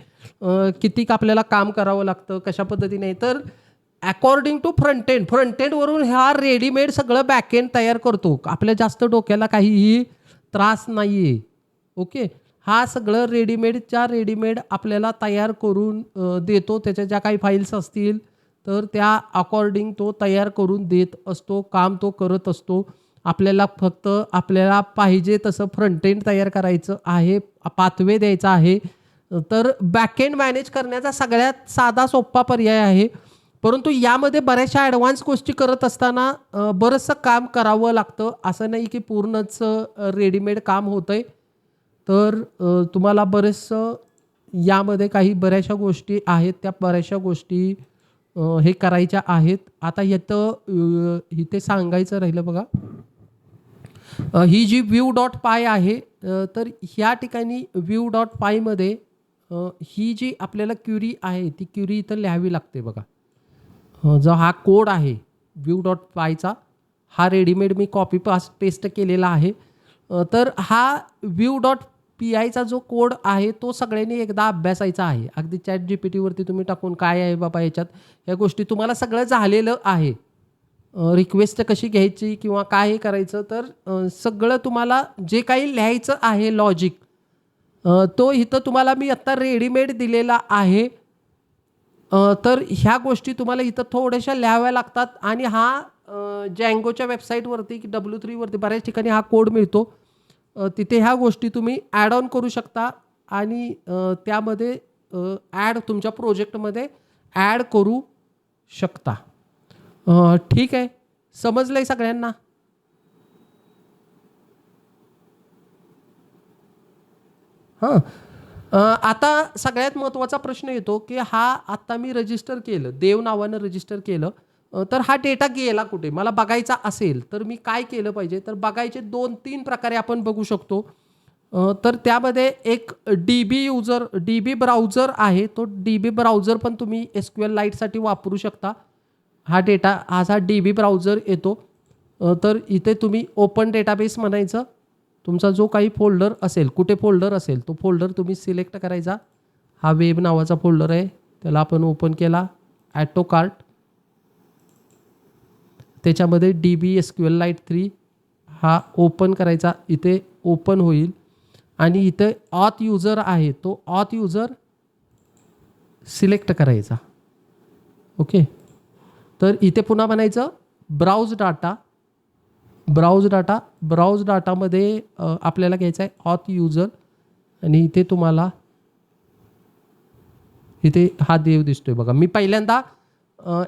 किती आपल्याला काम करावं लागतं, कशा पद्धतीने. तर अकॉर्डिंग टू फ्रंट एंडवरून हा रेडीमेड सगळं बॅकएंड तयार करतो. आपल्या जास्त डोक्याला काहीही त्रास नाही आहे. ओके. हा सगळं रेडीमेड आपल्याला तयार करून देतो. त्याच्या ज्या काही फाईल्स असतील तर त्या अकॉर्डिंग तो तयार करून देत असतो. काम तो करत असतो. आपल्याला फक्त आपल्याला पाहिजे तसं फ्रंट एंड तयार करायचं आहे, पाथवे द्यायचा आहे. तर बॅकएंड मॅनेज करण्याचा सगळ्यात साधा सोप्पा पर्याय आहे. परंतु यामध्ये बऱ्याचशा ॲडव्हान्स गोष्टी करत असताना बरंचसं काम करावं लागतं. असं नाही की पूर्णच रेडीमेड काम होतंय. तर तुम्हाला बरेचसं यामध्ये काही बऱ्याचशा गोष्टी आहेत, त्या बऱ्याचशा गोष्टी हे करायच्या आहेत. आता इथे सांगायचं राहिलं बघा. ही जी व्यू डॉट पाय आहे, तर ह्या ठिकाणी व्यू डॉट पायमध्ये ही जी आपल्याला क्युरी आहे ती क्युरी इथं लिहावी लागते बघा. जो हा कोड आहे व्यू डॉट पायचा, हा रेडीमेड मी कॉपी पेस्ट केलेला आहे. तर हा व्यू डॉट पी आयचा जो कोड आहे तो सगळ्यांनी एकदा अभ्यासायचा आहे. अगदी ChatGPTवरती तुम्ही टाकून काय आहे बाबा याच्यात, या गोष्टी तुम्हाला सगळं झालेलं आहे. रिक्वेस्ट कशी घ्यायची किंवा काय हे करायचं, तर सगळं तुम्हाला जे काही लिहायचं आहे लॉजिक, तो इथं तुम्हाला मी आत्ता रेडीमेड दिलेला आहे. तर ह्या गोष्टी तुम्हाला इथं थोड्याशा लिहाव्या लागतात आणि हा जँगोच्या वेबसाईटवरती की W3वरती बऱ्याच ठिकाणी हा कोड मिळतो. तिथे ह्या गोष्टी तुम्ही ॲड ऑन करू शकता आणि त्यामध्ये तुमच्या प्रोजेक्टमध्ये ॲड करू शकता. ठीक आहे. समजलंय सगळ्यांना? हां. आता सगळ्यात महत्त्वाचा प्रश्न येतो, की हा आत्ता मी रजिस्टर केलं, देव नावानं रजिस्टर केलं. तर हा डेटा गेला कुठे? मला बघायचा असेल, तर मी काय केलं पाहिजे? तर बघायचे 2-3 प्रकारे आपण बघू शकतो. तर त्यामध्ये एक डीबी ब्राउझर आहे. तो डीबी ब्राउझर पण तुम्ही SQL लाईटसाठी वापरू शकता. हा डेटा असा डीबी ब्राउझर येतो. तर इथे तुम्ही ओपन डेटाबेस म्हणायचं. तुमचा जो काही फोल्डर असेल, कुठे फोल्डर असेल, तो फोल्डर तुम्ही सिलेक्ट करायचा. हा वेब नावाचा फोल्डर आहे. त्याला आपण ओपन केला. Add to cart. त्याच्यामध्ये DB SQLite 3 हा ओपन करायचा. इथे ओपन होईल आणि इथे ऑथ युजर आहे, तो ऑथ युजर सिलेक्ट करायचा. ओके. तर इथे पुन्हा म्हणायचं ब्राउज डाटामध्ये आपल्याला घ्यायचा आहे ऑथ युजर आणि इथे तुम्हाला इथे हा देव दिसतोय बघा. मी पहिल्यांदा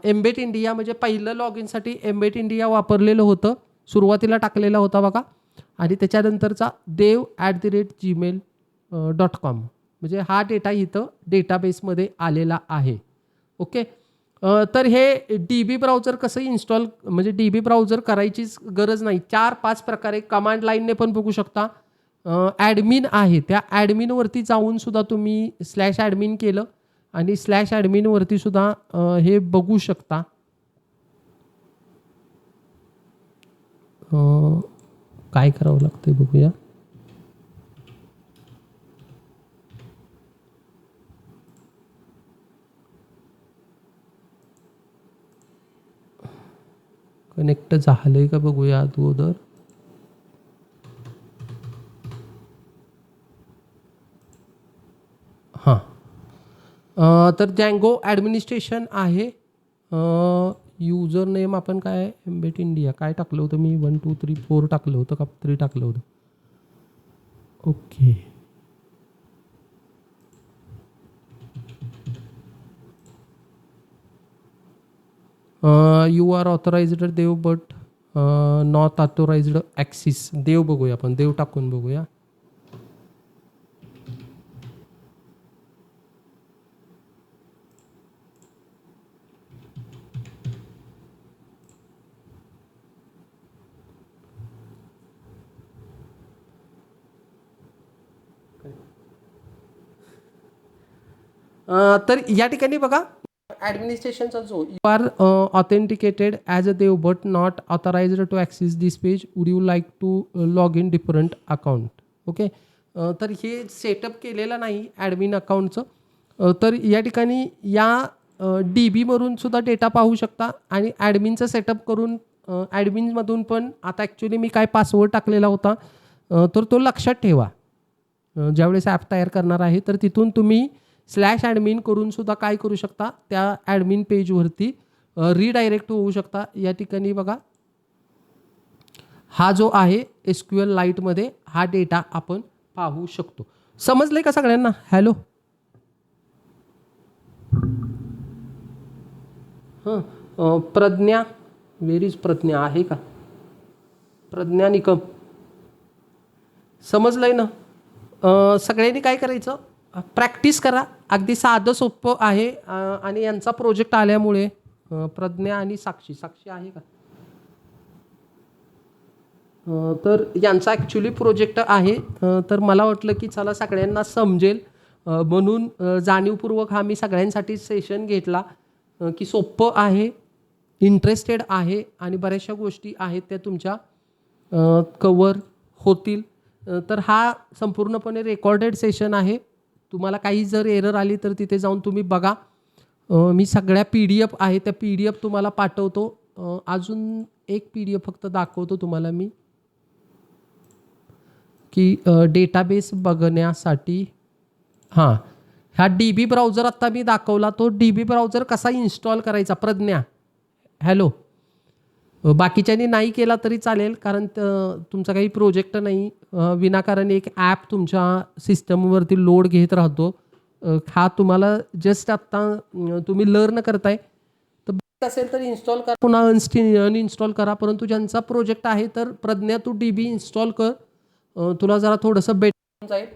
एम्बेट इंडिया म्हणजे पहिलं लॉग इनसाठी एम्बेट इंडिया वापरलेलं होतं. सुरुवातीला टाकलेला होता बघा आणि त्याच्यानंतरचा dev@gmail.com म्हणजे हा डेटा इथं डेटाबेसमध्ये आलेला आहे. ओके. तर हे DB ब्राउझर कसं इन्स्टॉल, म्हणजे DB ब्राउझर करायचीच गरज नाही. 4-5 प्रकारे कमांड लाईनने पण बघू शकता. ॲडमिन आहे, त्या ॲडमिनवरती जाऊन सुद्धा तुम्ही /admin केलं आणि /adminवरती सुद्धा हे बघू शकता. काय करावं लागतंय बघूया. कनेक्ट झालंय का बघूया अगोदर. हां. तर जँगो ॲडमिनिस्ट्रेशन आहे. युजर नेम आपण काय एम्बेट इंडिया काय टाकलं होतं मी, 1 2 3 4 टाकलं होतं का 3 टाकलं होतं. Okay. You are authorized Dev but not authorized access. Dev बघूया, आपण देव टाकून बघूया. तर या ठिकाणी बघा ॲडमिनिस्ट्रेशनचा जो you are authenticated as a Dev but not authorised to access this page would you like to log in different account. Okay, तर हे सेटअप केलेलं नाही ॲडमिन अकाउंटचं. तर या ठिकाणी या DBवरून सुद्धा डेटा पाहू शकता आणि ॲडमिनचं सेटअप करून ॲडमिनमधून पण आता ॲक्च्युली मी काय पासवर्ड टाकलेला होता तर तो लक्षात ठेवा. ज्यावेळेस ॲप तयार करणार आहे तर तिथून तुम्ही /admin करून सुद्धा काय करू शकता, त्या ॲडमिन पेजवरती रिडायरेक्ट होऊ शकता. या ठिकाणी बघा हा जो आहे SQL लाईटमध्ये हा डेटा आपण पाहू शकतो. समजले का सगळ्यांना? Hello, Pragya, where is Pragya, आहे का प्रज्ञा निकम? समजलंय ना? सगळ्यांनी काय करायचं, प्रॅक्टिस करा. अगदी साधं सोपं आहे आणि यांचा प्रोजेक्ट आल्यामुळे प्रज्ञा आणि साक्षी आहे का, तर यांचा ॲक्च्युली प्रोजेक्ट आहे. तर मला वाटलं की चला सगळ्यांना समजेल म्हणून जाणीवपूर्वक हा मी सगळ्यांसाठी सेशन घेतला की सोपं आहे, इंटरेस्टेड आहे आणि बऱ्याचशा गोष्टी आहेत त्या तुमच्या कवर होतील. तर हा संपूर्णपणे रेकॉर्डेड सेशन आहे. तुम्हाला काही जर एरर आली तर तिथे जाऊन तुम्ही बघा. मी सगळ्या PDF आहे त्या PDF तुम्हाला पाठवतो. अजून एक PDF फक्त दाखवतो तुम्हाला मी की डेटाबेस बघण्यासाठी. हां, हा DB ब्राउझर आत्ता मी दाखवला, तो DB ब्राउझर कसा इन्स्टॉल करायचा. प्रज्ञा, हॅलो, बाकीच्यांनी नाही केला तरी चालेल कारण तुमचा काही प्रोजेक्ट नाही. विनाकारण एक ॲप तुमच्या सिस्टमवरती लोड घेत राहतो. हा तुम्हाला जस्ट आत्ता तुम्ही लर्न करताय तर असेल तर इन्स्टॉल करा, पुन्हा अनइन्स्टॉल करा. परंतु ज्यांचा प्रोजेक्ट आहे तर प्रज्ञा तू DB इन्स्टॉल कर, तुला जरा थोडंसं बेटर जाईल.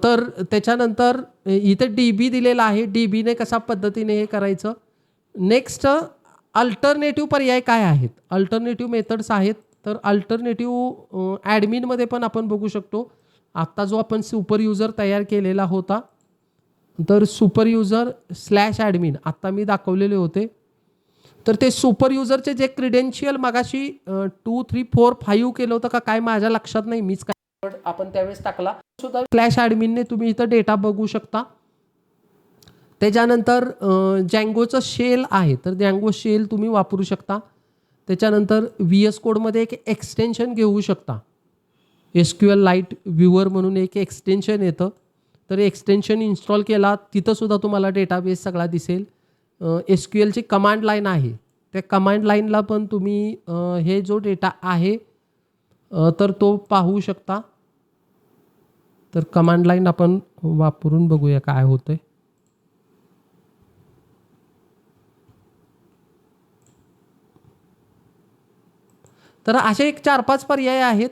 तर त्याच्यानंतर इथे DB दिलेला आहे, DBने कशा पद्धतीने हे करायचं. नेक्स्ट अल्टरनेटिव्ह पर्याय काय आहेत, अल्टरनेटिव्ह मेथड्स आहेत. तर अल्टरनेटिव्ह ॲडमिनमध्ये पण आपण बघू शकतो. आत्ता जो आपण सुपर युजर तयार केलेला होता तर सुपर युजर /admin आत्ता मी दाखवलेले होते. तर ते सुपर युजरचे जे क्रिडेन्शियल मगाशी 2 3 4 5 केलं होतं का काय माझ्या लक्षात नाही, मीच काय आपण त्यावेळेस टाकला सुद्धा. /adminने तुम्ही इथं डेटा बघू शकता. त्याच्यानंतर जँगोचं शेल आहे तर जँगो शेल तुम्ही वापरू शकता. त्याच्यानंतर VS कोडमध्ये एक एक्सटेन्शन घेऊ शकता, SQL लाईट व्ह्यूअर म्हणून एक एक्सटेन्शन येतं. तर एक्सटेन्शन इन्स्टॉल केला तिथंसुद्धा तुम्हाला डेटाबेस सगळा दिसेल. SQLची कमांड लाईन आहे, त्या कमांड लाईनला पण तुम्ही हे जो डेटा आहे तर तो पाहू शकता. तर कमांड लाईन आपण वापरून बघूया काय होतंय. तर असे एक 4-5 पर्याय आहेत.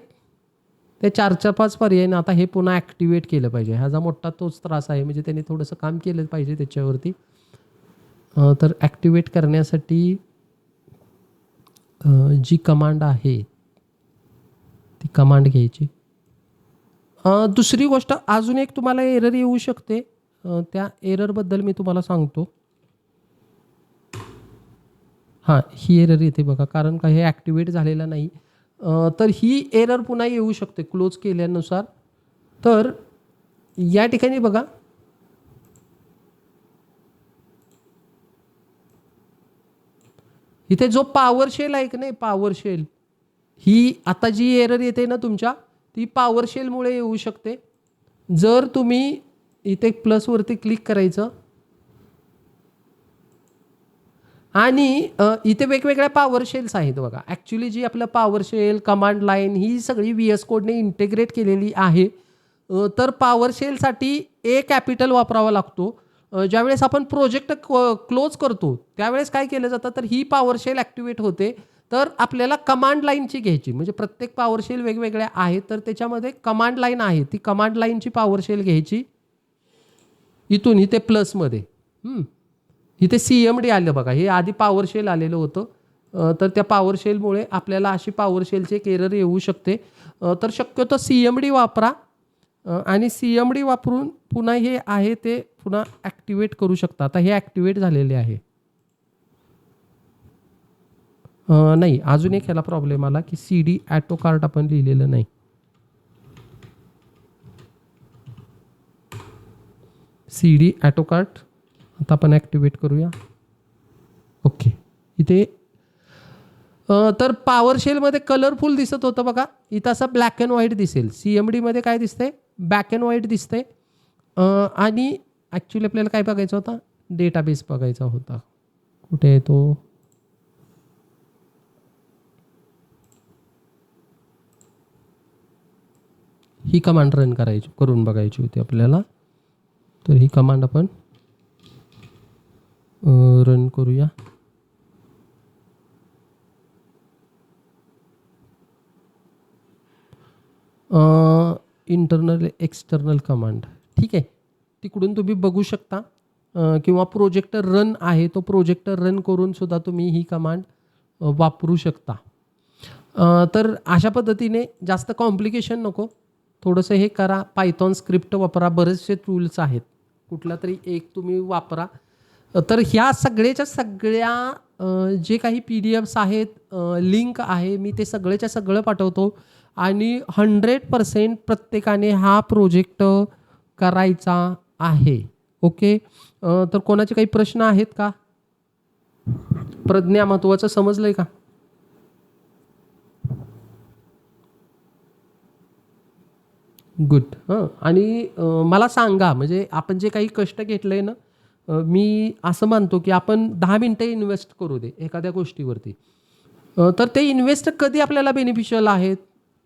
ते 4-5 पर्याय आता हे पुन्हा ॲक्टिवेट केलं पाहिजे. ह्याचा मोठा तोच त्रास आहे, म्हणजे त्यांनी थोडंसं काम केलं पाहिजे त्याच्यावरती. तर ॲक्टिवेट करण्यासाठी जी कमांड आहे ती कमांड घ्यायची. दुसरी गोष्ट अजून एक तुम्हाला एरर येऊ शकते, त्या एररबद्दल मी तुम्हाला सांगतो. हां, ही एरर येते बघा, कारण का हे ॲक्टिवेट झालेलं नाही. तर ही एरर पुन्हा येऊ शकते क्लोज केल्यानुसार. तर या ठिकाणी बघा इथे जो पॉवर शेल आहे की नाही, पॉवर शेल ही आता जी एरर येते ना तुमच्या, ती पॉवर शेलमुळे येऊ शकते. जर तुम्ही इथे प्लसवरती क्लिक करायचं आणि इथे वेगवेगळ्या पॉवर शेल्स आहेत बघा. ॲक्च्युली जी आपलं पॉवर शेल कमांड लाईन ही सगळी VS कोडने इंटिग्रेट केलेली आहे. तर पॉवर शेलसाठी कॅपिटल वापरावा लागतो. ज्यावेळेस आपण प्रोजेक्ट क्लोज करतो त्यावेळेस काय केलं जातं, तर ही पॉवर शेल ॲक्टिवेट होते. तर आपल्याला कमांड लाईनची घ्यायची, म्हणजे प्रत्येक पॉवर शेल वेगवेगळ्या आहेत. तर त्याच्यामध्ये कमांड लाईन आहे, ती कमांड लाईनची पॉवर शेल घ्यायची. इथून इथे प्लसमध्ये इथे CMD आलं बघा, हे आधी पॉवर शेल आलेलं होतं. तर त्या पॉवर शेलमुळे आपल्याला अशी पॉवर शेलची एक एरर येऊ शकते. तर शक्यतो CMD वापरा आणि CMD वापरून पुन्हा हे आहे ते पुन्हा ॲक्टिवेट करू शकता. आता हे ॲक्टिवेट झालेले आहे. नाही, अजून एक ह्याला प्रॉब्लेम आला की CD ॲटो कार्ट आपण लिहिलेलं नाही. CD ॲटो कार्ट आता आपण ॲक्टिवेट करूया. ओके, इथे तर पॉवर शेलमध्ये कलरफुल दिसत होतं बघा, इथं असं ब्लॅक अँड व्हाईट दिसेल. CMDमध्ये काय दिसतंय, ब्लॅक अँड व्हाईट दिसतंय. आणि ॲक्च्युली आपल्याला काय बघायचं होता, डेटाबेस बघायचा होता. कुठे आहे तो, ही कमांड रन करून बघायची होती आपल्याला. तर ही कमांड आपण रन करूया. इंटरनल एक्सटर्नल कमांड, ठीक आहे, तिकडून तुम्ही बघू शकता. किंवा प्रोजेक्टर रन आहे, तो प्रोजेक्टर रन करून सुद्धा तुम्ही ही कमांड वापरू शकता. तर अशा पद्धतीने जास्त कॉम्प्लिकेशन नको, थोडंसं हे करा. पायथॉन स्क्रिप्ट वापरा, बरेचसे टूल्स आहेत, कुठला तरी एक तुम्ही वापरा. तर ह्या सगळ्याच्या सगळ्या जे काही PDFs आहेत, लिंक आहे, मी ते सगळ्याच्या सगळं पाठवतो. आणि 100% प्रत्येकाने हा प्रोजेक्ट करायचा आहे. ओके, तर कोणाचे काही प्रश्न आहेत का? प्रज्ञा, महत्त्वाचं समजलंय का? गुड. आणि मला सांगा, म्हणजे आपण जे काही कष्ट घेतलंय ना, मी असं मानतो की आपण 10 मिनटं इन्व्हेस्ट करू दे एखाद्या गोष्टीवरती. तर ते इन्व्हेस्ट कधी आपल्याला बेनिफिशियल आहेत,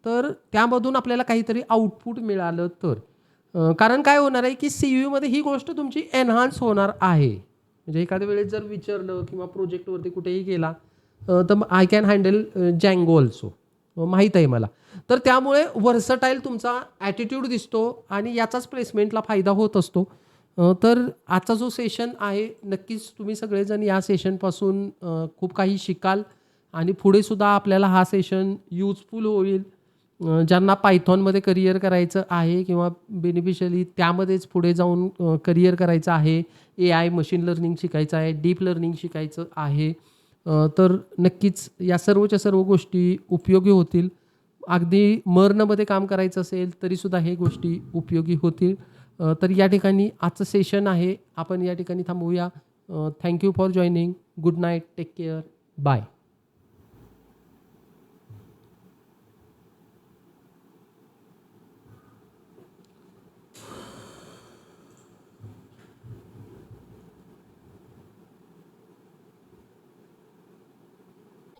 तर त्यामधून आपल्याला काहीतरी आउटपुट मिळालं तर. कारण काय होणार आहे की CVमध्ये ही गोष्ट तुमची एन्हान्स होणार आहे. म्हणजे एखाद्या वेळेस जर विचारलं किंवा प्रोजेक्टवरती कुठेही गेला, तर आय कॅन हँडल जँगो ऑल्सो, माहीत आहे मला. तर त्यामुळे व्हर्सटाईल तुमचा ॲटिट्यूड दिसतो आणि याचाच प्लेसमेंटला फायदा होत असतो. तर आजचा जो सेशन आहे, नक्कीच तुम्ही सगळेजण या सेशनपासून खूप काही शिकाल आणि पुढेसुद्धा आपल्याला हा सेशन युजफुल होईल. ज्यांना पायथॉनमध्ये करिअर करायचं आहे किंवा बेनिफिशियली त्यामध्येच पुढे जाऊन करिअर करायचं आहे, AI मशीन लर्निंग शिकायचं आहे, डीप लर्निंग शिकायचं आहे, तर नक्कीच या सर्वच्या सर्व गोष्टी उपयोगी होतील. अगदी मर्नमध्ये काम करायचं असेल तरीसुद्धा हे गोष्टी उपयोगी होतील. तर या ठिकाणी आजचं सेशन आहे, आपण या ठिकाणी थांबवूया. Thank you for joining. Good night, take care, bye.